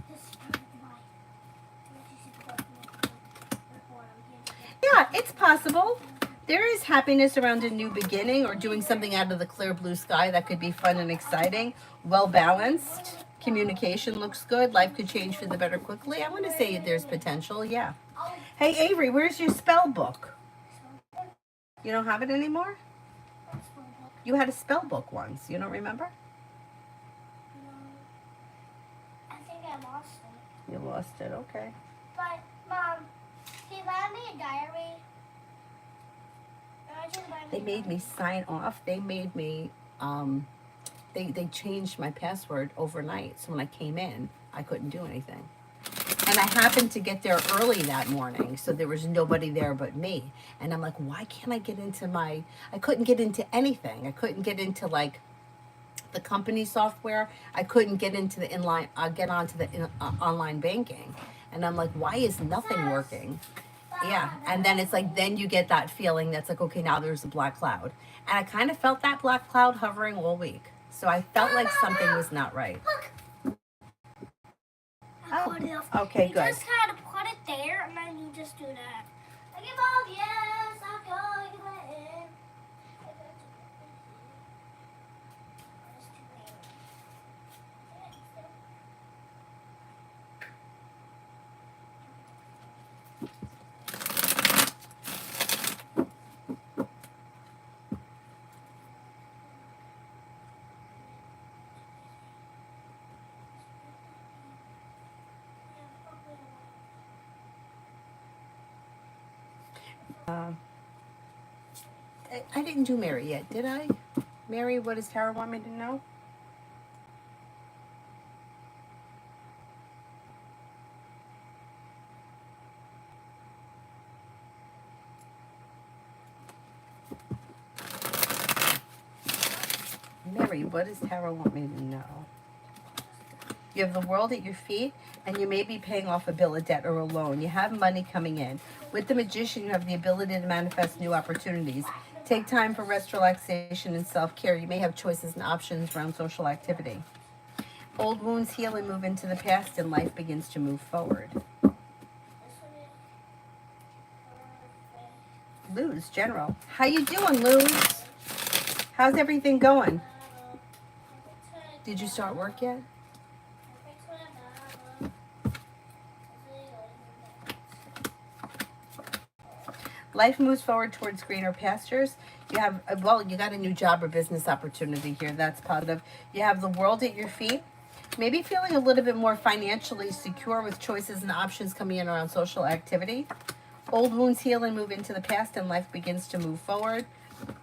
Yeah, it's possible. There is happiness around a new beginning or doing something out of the clear blue sky that could be fun and exciting. Well balanced. Communication looks good. Life could change for the better quickly. I want to say there's potential. Yeah. Hey, Avery, where's your spell book? You don't have it anymore? You had a spell book once. You don't remember? I think I lost it. You lost it. Okay. But, Mom, he you buy me a diary? I want you to buy me They a made me diary. sign off. They made me, they changed my password overnight. So when I came in, I couldn't do anything. And I happened to get there early that morning, so there was nobody there but me. And I'm like, why can't I get into my, I couldn't get into anything. I couldn't get into like the company software. I couldn't get into the inline, get onto the online banking. And I'm like, why is nothing working? Yeah. And then it's like, then you get that feeling that's like, okay, now there's a black cloud. And I kind of felt that black cloud hovering all week. So I felt like something was not right. Look. I put it off. Okay, You good. just kind of put it there, and then you just do that. I give up, yes, I go, I give it in. I didn't do Mary yet, did I? Mary, what does Tara want me to know? Mary, what does Tara want me to know? You have the world at your feet, and you may be paying off a bill of debt or a loan. You have money coming in. With the Magician, you have the ability to manifest new opportunities. Take time for rest, relaxation, and self-care. You may have choices and options around social activity. Old wounds heal and move into the past, and life begins to move forward. Luz, General. How you doing, Luz? How's everything going? Did you start work yet? Life moves forward towards greener pastures. You have, well, you got a new job or business opportunity here. That's positive. You have the world at your feet. Maybe feeling a little bit more financially secure with choices and options coming in around social activity. Old wounds heal and move into the past, and life begins to move forward.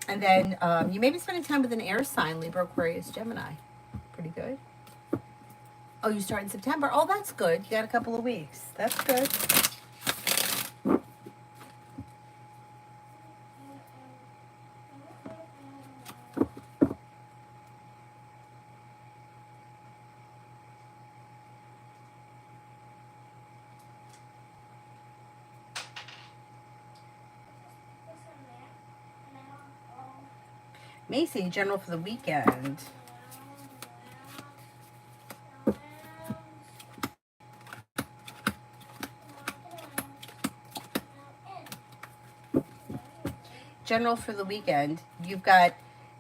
And then you may be spending time with an air sign, Libra, Aquarius, Gemini. Pretty good. Oh, you start in September. Oh, that's good. You got a couple of weeks. That's good. Macy, general for the weekend. General for the weekend. You've got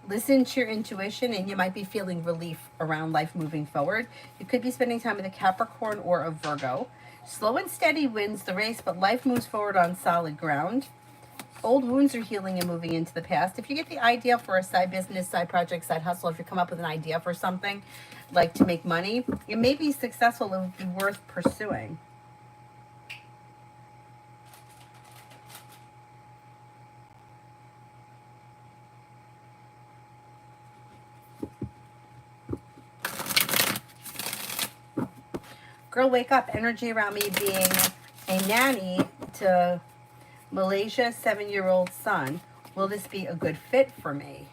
listen to your intuition, and you might be feeling relief around life moving forward. You could be spending time with a Capricorn or a Virgo. Slow and steady wins the race, but life moves forward on solid ground. Old wounds are healing and moving into the past. If you get the idea for a side business, side project, side hustle, if you come up with an idea for something like to make money, it may be successful. It would be worth pursuing. Girl, wake up. Energy around me being a nanny to Malaysia 7-year-old son. Will this be a good fit for me?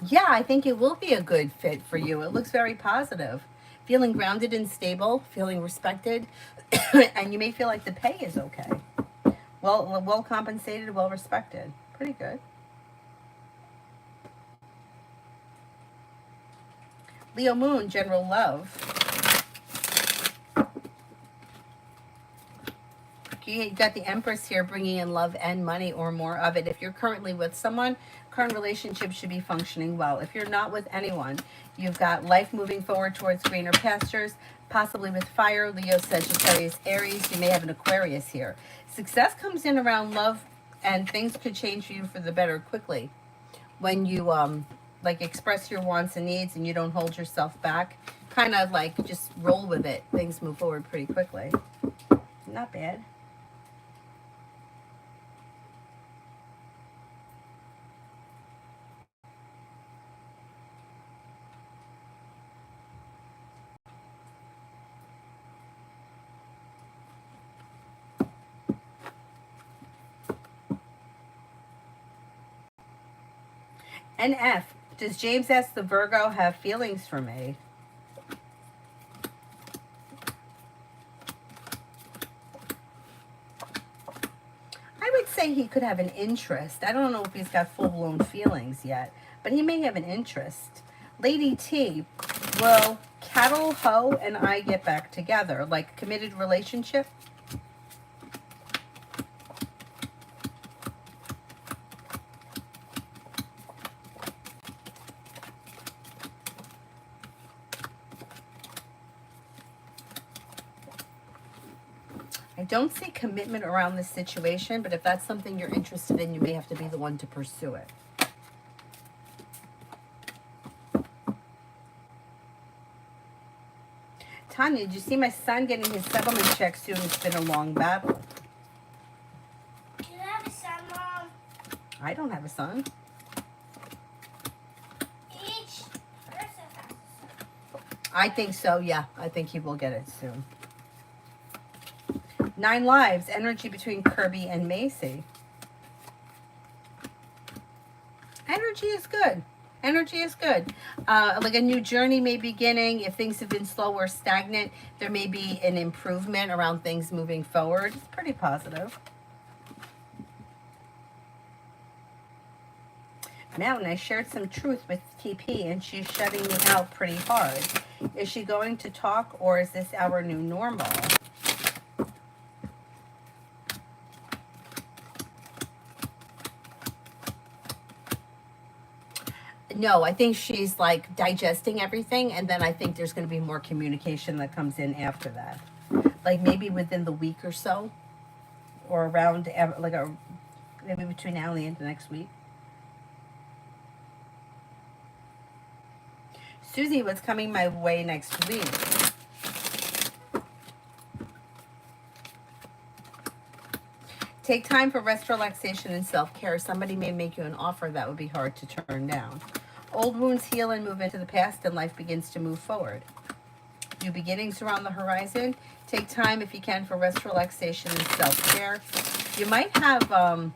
Yeah, I think it will be a good fit for you. It looks very positive. Feeling grounded and stable, feeling respected, and you may feel like the pay is okay. Well compensated, well respected. Pretty good. Leo Moon, general love. You got the Empress here bringing in love and money or more of it. If you're currently with someone, current relationship should be functioning well. If you're not with anyone, you've got life moving forward towards greener pastures, possibly with fire, Leo, Sagittarius, Aries. You may have an Aquarius here. Success comes in around love, and things could change for you for the better quickly when you like express your wants and needs and you don't hold yourself back, kind of like just roll with it, things move forward pretty quickly. Not bad. And F, does James ask the Virgo have feelings for me? I would say he could have an interest. I don't know if he's got full-blown feelings yet, but he may have an interest. Lady T, will Cattle, Ho, and I get back together? Like committed relationship? I don't see commitment around this situation, but if that's something you're interested in, you may have to be the one to pursue it. Tanya, did you see my son getting his settlement check soon? It's been a long battle. Do you have a son, Mom? I don't have a son. Each person has a son. I think so, yeah. I think he will get it soon. 9 lives, energy between Kirby and Macy. Energy is good. Energy is good. Like a new journey may be beginning. If things have been slow or stagnant, there may be an improvement around things moving forward. It's pretty positive. Mountain, I shared some truth with TP and she's shutting me out pretty hard. Is she going to talk or is this our new normal? No, I think she's like digesting everything, and then I think there's going to be more communication that comes in after that. Like maybe within the week or so, or around like maybe between now and the end of next week. Susie, what's coming my way next week? Take time for rest, relaxation, and self-care. Somebody may make you an offer that would be hard to turn down. Old wounds heal and move into the past, and life begins to move forward. New beginnings are on the horizon. Take time, if you can, for rest, relaxation, and self-care. You might have,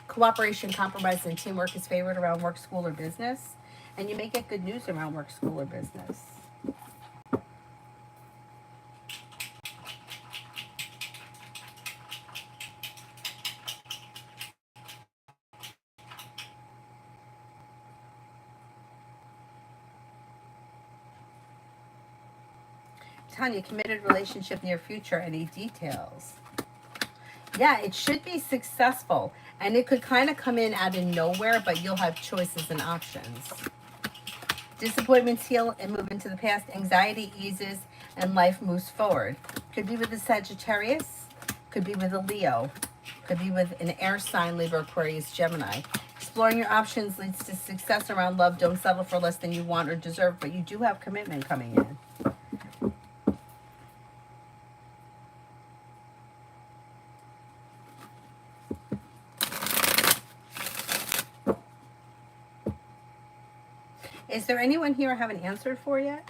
cooperation, compromise, and teamwork is favored around work, school, or business. And you may get good news around work, school, or business. Tanya, committed relationship near future, any details? Yeah, it should be successful. And it could kind of come in out of nowhere, but you'll have choices and options. Disappointments heal and move into the past. Anxiety eases and life moves forward. Could be with a Sagittarius. Could be with a Leo. Could be with an air sign, Libra, Aquarius, Gemini. Exploring your options leads to success around love. Don't settle for less than you want or deserve, but you do have commitment coming in. Is there anyone here I haven't answered for yet?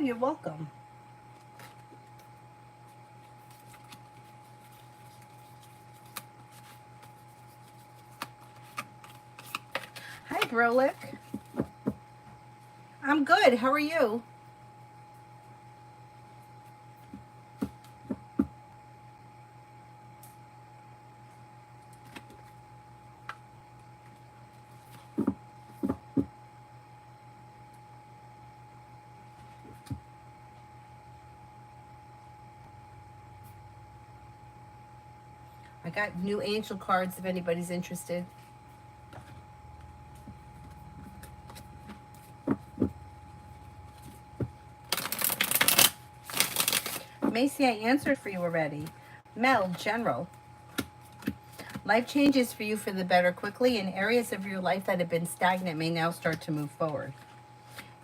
you're welcome. Hi, Brolick. I'm good. How are you? I got new angel cards if anybody's interested. Macy, I answered for you already. Mel, general. Life changes for you for the better quickly, and areas of your life that have been stagnant may now start to move forward.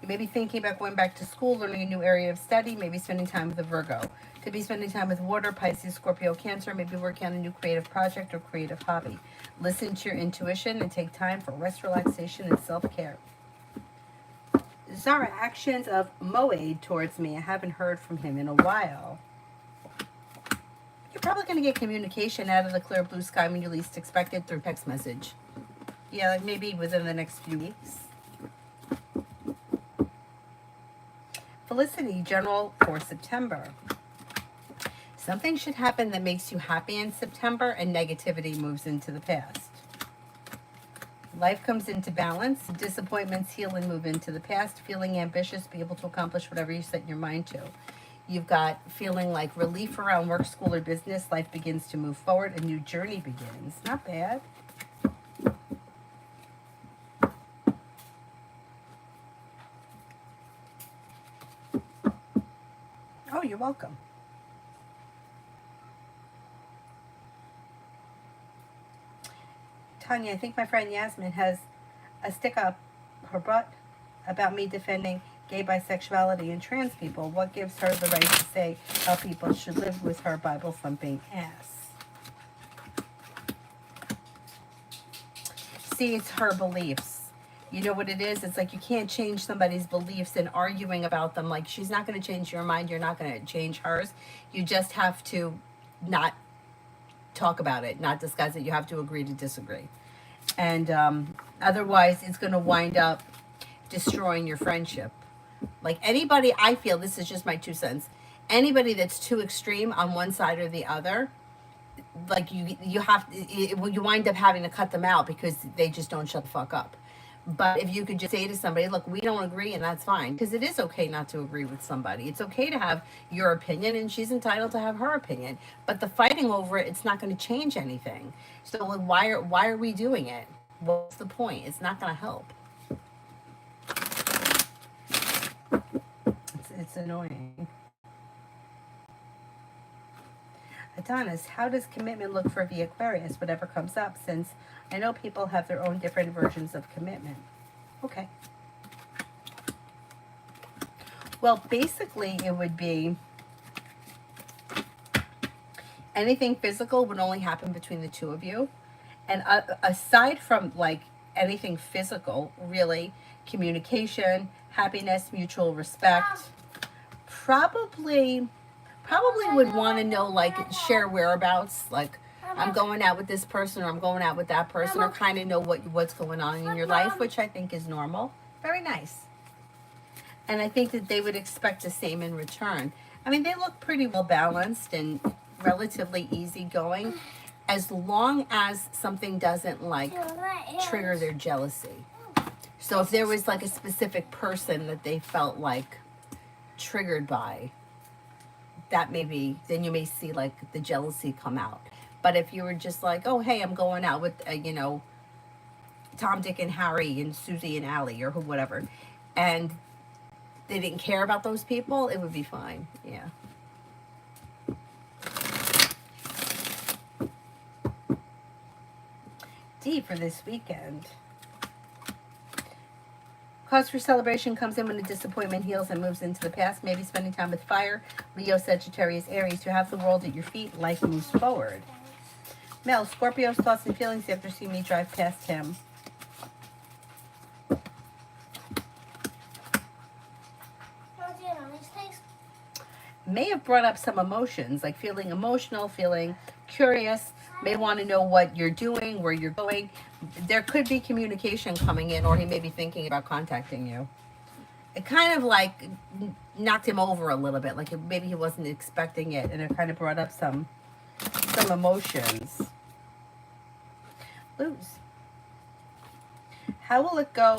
You may be thinking about going back to school, learning a new area of study, maybe spending time with a Virgo. Could be spending time with water, Pisces, Scorpio, Cancer, maybe working on a new creative project or creative hobby. Listen to your intuition and take time for rest, relaxation, and self-care. Zara, actions of Moed towards me. I haven't heard from him in a while. You're probably going to get communication out of the clear blue sky when you least expect it through text message. Yeah, like maybe within the next few weeks. Felicity, general for September. Something should happen that makes you happy in September, and negativity moves into the past. Life comes into balance. Disappointments heal and move into the past. Feeling ambitious, be able to accomplish whatever you set your mind to. You've got feeling like relief around work, school, or business. Life begins to move forward. A new journey begins. Not bad. Oh, you're welcome. Tanya, I think my friend Yasmin has a stick up her butt about me defending gay, bisexuality, and trans people. What gives her the right to say how people should live with her Bible thumping ass? See, it's her beliefs. You know what it is? It's like you can't change somebody's beliefs and arguing about them. Like, she's not going to change your mind. You're not going to change hers. You just have to not talk about it, not discuss it. You have to agree to disagree. And otherwise, it's going to wind up destroying your friendship. Like, anybody, I feel, this is just my 2 cents, anybody that's too extreme on one side or the other, like you have to, you wind up having to cut them out because they just don't shut the fuck up. But if you could just say to somebody, look, we don't agree, and that's fine, because it is okay not to agree with somebody. It's okay to have your opinion, and she's entitled to have her opinion. But the fighting over it, it's not going to change anything. So why are we doing it? What's the point? It's not going to help. It's annoying. Adonis, how does commitment look for the Aquarius, whatever comes up, since I know people have their own different versions of commitment? Okay. Well, basically, it would be anything physical would only happen between the two of you. And aside from, like, anything physical, really, communication, happiness, mutual respect, probably would want to know, like, share whereabouts, like, I'm going out with this person, or I'm going out with that person, or kind of know what's going on in your life, which I think is normal. Very nice. And I think that they would expect the same in return. I mean, they look pretty well balanced and relatively easygoing, as long as something doesn't, like, trigger their jealousy. So if there was, like, a specific person that they felt, like, triggered by, that maybe, then you may see, like, the jealousy come out. But if you were just like, oh, hey, I'm going out with, Tom, Dick, and Harry, and Susie, and Allie, or whatever, and they didn't care about those people, it would be fine. Yeah. D for this weekend. Cause for celebration comes in when the disappointment heals and moves into the past. Maybe spending time with fire. Leo, Sagittarius, Aries. You have the world at your feet. Life moves forward. Mel, Scorpio's thoughts and feelings after seeing me drive past him. may have brought up some emotions, like feeling emotional, feeling curious, may want to know what you're doing, where you're going. There could be communication coming in, or he may be thinking about contacting you. It kind of like knocked him over a little bit, like maybe he wasn't expecting it, and it kind of brought up some emotions. Lose. How will it go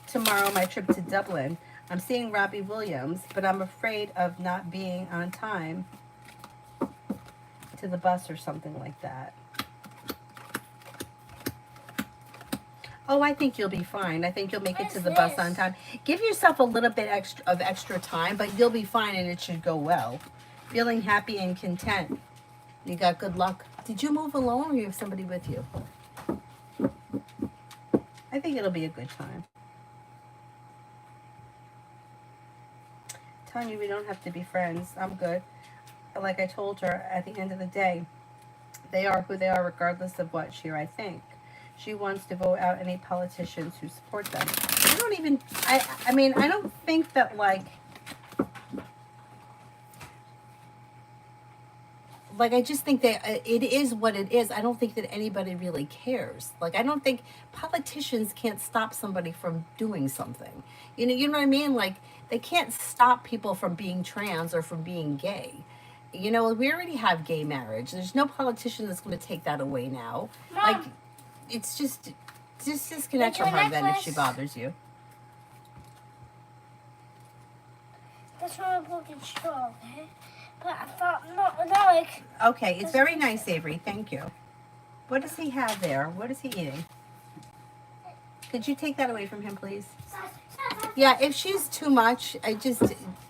tomorrow, my trip to Dublin? I'm seeing Robbie Williams, but I'm afraid of not being on time to the bus or something like that. Oh, I think you'll be fine. I think you'll make it to the bus on time. Give yourself a little bit extra time, but you'll be fine and it should go well. Feeling happy and content. You got good luck. Did you move alone or you have somebody with you? I think it'll be a good time. Tanya, we don't have to be friends. I'm good. Like I told her, at the end of the day, they are who they are regardless of what she or I think. She wants to vote out any politicians who support them. I mean, I don't think that, like, I just think that it is what it is. I don't think that anybody really cares. Like, I don't think politicians can't stop somebody from doing something. You know what I mean? Like, they can't stop people from being trans or from being gay. You know, we already have gay marriage. There's no politician that's going to take that away now. Mom, like, it's just disconnect from her then if she bothers you. that's what I'm looking strong, okay? But I thought, no, like... Okay, it's very nice, Avery. Thank you. What does he have there? What is he eating? Could you take that away from him, please? Yeah, if she's too much, I just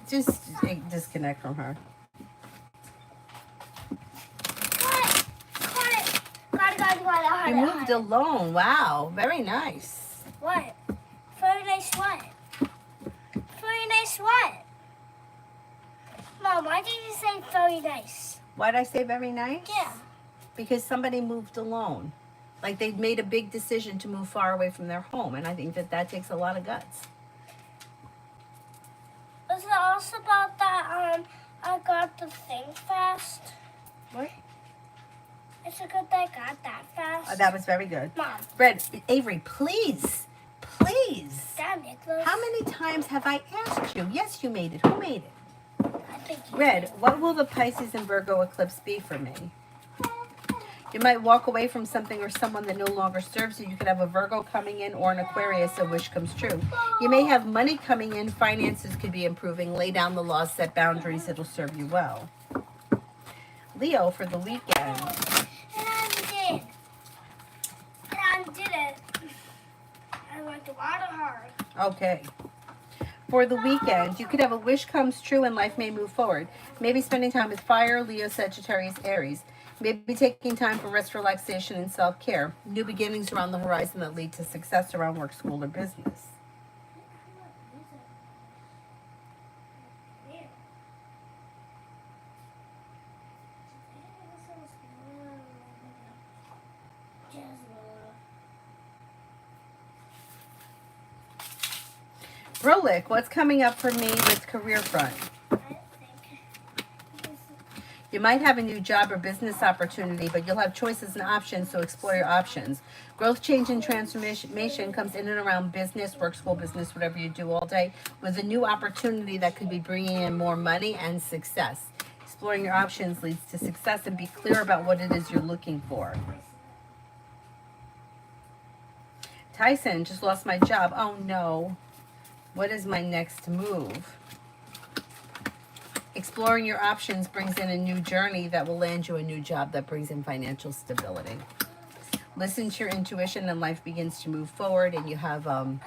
disconnect from her. You moved alone. Wow, very nice. What? Very nice what? Very nice what? Mom, why did you say very nice? Why did I say very nice? Yeah. Because somebody moved alone. Like, they made a big decision to move far away from their home, and I think that takes a lot of guts. Was it also about that, I got the thing fast? What? It's a good that I got that fast. Oh, that was very good. Mom. Red, Avery, please. Please. Damn, Nicholas. How many times have I asked you? Yes, you made it. Who made it? I think you Red, did. what will the Pisces and Virgo eclipse be for me? You might walk away from something or someone that no longer serves you. You could have a Virgo coming in or an Aquarius, a wish comes true. You may have money coming in. Finances could be improving. Lay down the laws, set boundaries. It'll serve you well. Leo, for the weekend. And I did. And I did it. I went to water hard. Okay. For the weekend, you could have a wish comes true and life may move forward. Maybe spending time with fire, Leo, Sagittarius, Aries. Maybe taking time for rest, relaxation, and self-care. New beginnings around the horizon that lead to success around work, school, or business. Brolic, what's coming up for me with career front? You might have a new job or business opportunity, but you'll have choices and options, so explore your options. Growth, change, and transformation comes in and around business, work, school, business, whatever you do all day, with a new opportunity that could be bringing in more money and success. Exploring your options leads to success, and be clear about what it is you're looking for. Tyson, just lost my job. Oh no. What is my next move? Exploring your options brings in a new journey that will land you a new job that brings in financial stability. Listen to your intuition and life begins to move forward, and you have a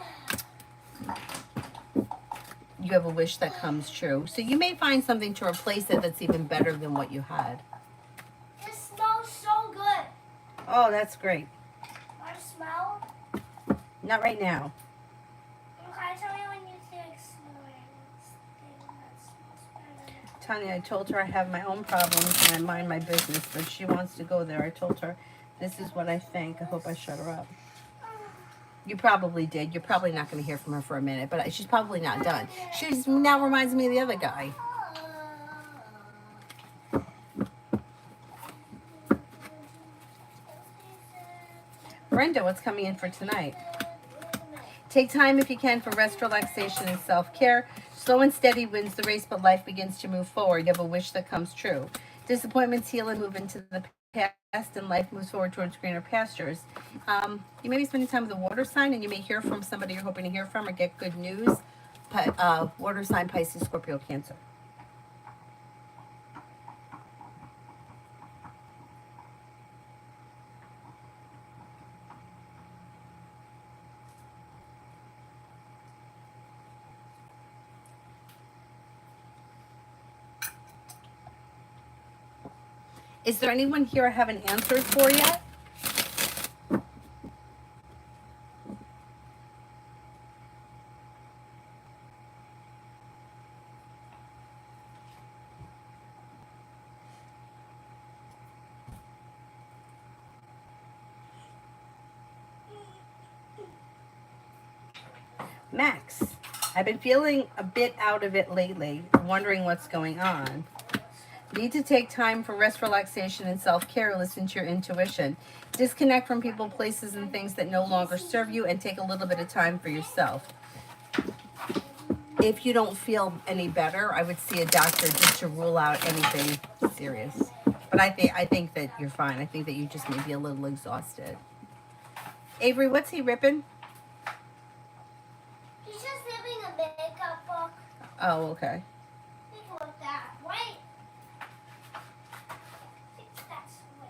wish that comes true. So you may find something to replace it that's even better than what you had. It smells so good. Oh, that's great. Want to smell? Not right now. Okay, tell me when you think smelling thing that smells better. Tanya, I told her I have my own problems and I mind my business, but she wants to go there. I told her, this is what I think. I hope I shut her up. You probably did. You're probably not going to hear from her for a minute, but she's probably not done. She now reminds me of the other guy. Brenda, what's coming in for tonight? Take time if you can for rest, relaxation, and self-care. Slow and steady wins the race, but life begins to move forward. You have a wish that comes true. Disappointments heal and move into the past, and life moves forward towards greener pastures. You may be spending time with a water sign, and you may hear from somebody you're hoping to hear from or get good news. Water sign, Pisces, Scorpio, Cancer. Is there anyone here I haven't answered for yet? Max, I've been feeling a bit out of it lately, wondering what's going on. Need to take time for rest, relaxation, and self-care. Listen to your intuition. Disconnect from people, places, and things that no longer serve you, and take a little bit of time for yourself. If you don't feel any better, I would see a doctor just to rule out anything serious. But I think that you're fine. I think that you just may be a little exhausted. Avery, what's he ripping? He's just ripping a makeup book. Oh, okay. Think about that. Wait. That's the way.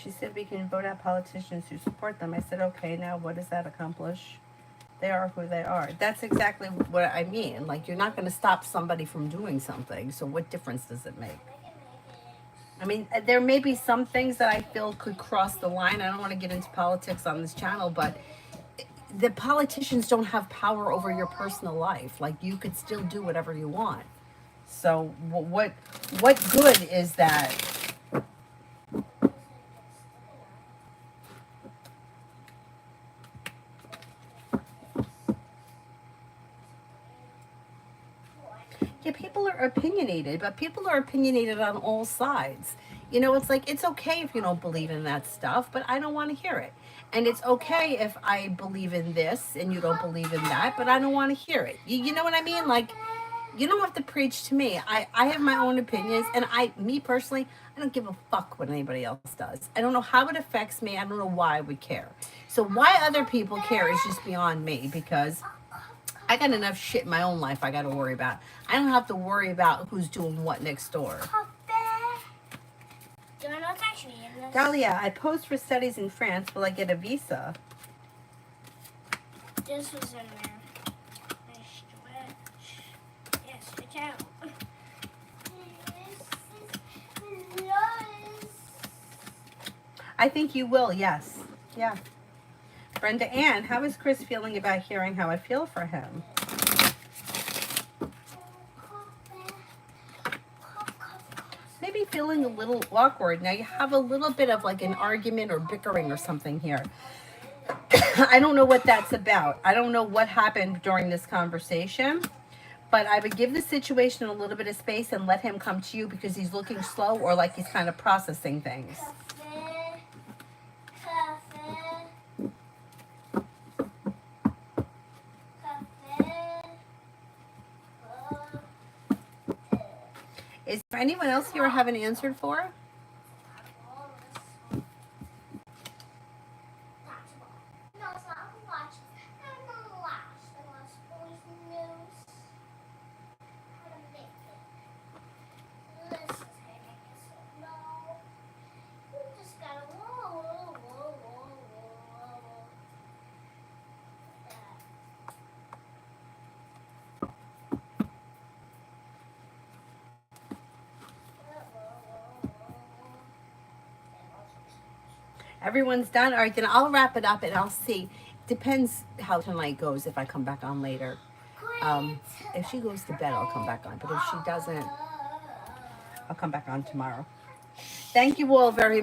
She said we can vote out politicians who support them. I said, okay, now what does that accomplish? They are who they are. That's exactly what I mean. Like, you're not going to stop somebody from doing something. So what difference does it make? I mean, there may be some things that I feel could cross the line. I don't want to get into politics on this channel, but the politicians don't have power over your personal life. Like, you could still do whatever you want. So what good is that? Yeah, people are opinionated, but people are opinionated on all sides. You know, it's like, it's okay if you don't believe in that stuff, but I don't want to hear it. And it's okay if I believe in this and you don't believe in that, but I don't want to hear it. You know what I mean? Like, you don't have to preach to me. I have my own opinions, and me personally, I don't give a fuck what anybody else does. I don't know how it affects me. I don't know why I would care. So why other people care is just beyond me, because I got enough shit in my own life I got to worry about. I don't have to worry about who's doing what next door. Do you want to touch me in this? Dahlia, I posed for studies in France. Will I get a visa? This was in there. Nice stretch. Yes, stretch out. I think you will, yes. Yeah. Brenda Ann, how is Chris feeling about hearing how I feel for him? Maybe feeling a little awkward. Now you have a little bit of like an argument or bickering or something here. I don't know what that's about. I don't know what happened during this conversation, but I would give the situation a little bit of space and let him come to you, because he's looking slow or like he's kind of processing things. Is there anyone else here I haven't answered for? Everyone's done. All right, then I'll wrap it up and I'll see. Depends how tonight goes if I come back on later. If she goes to bed, I'll come back on. But if she doesn't, I'll come back on tomorrow. Thank you all very much.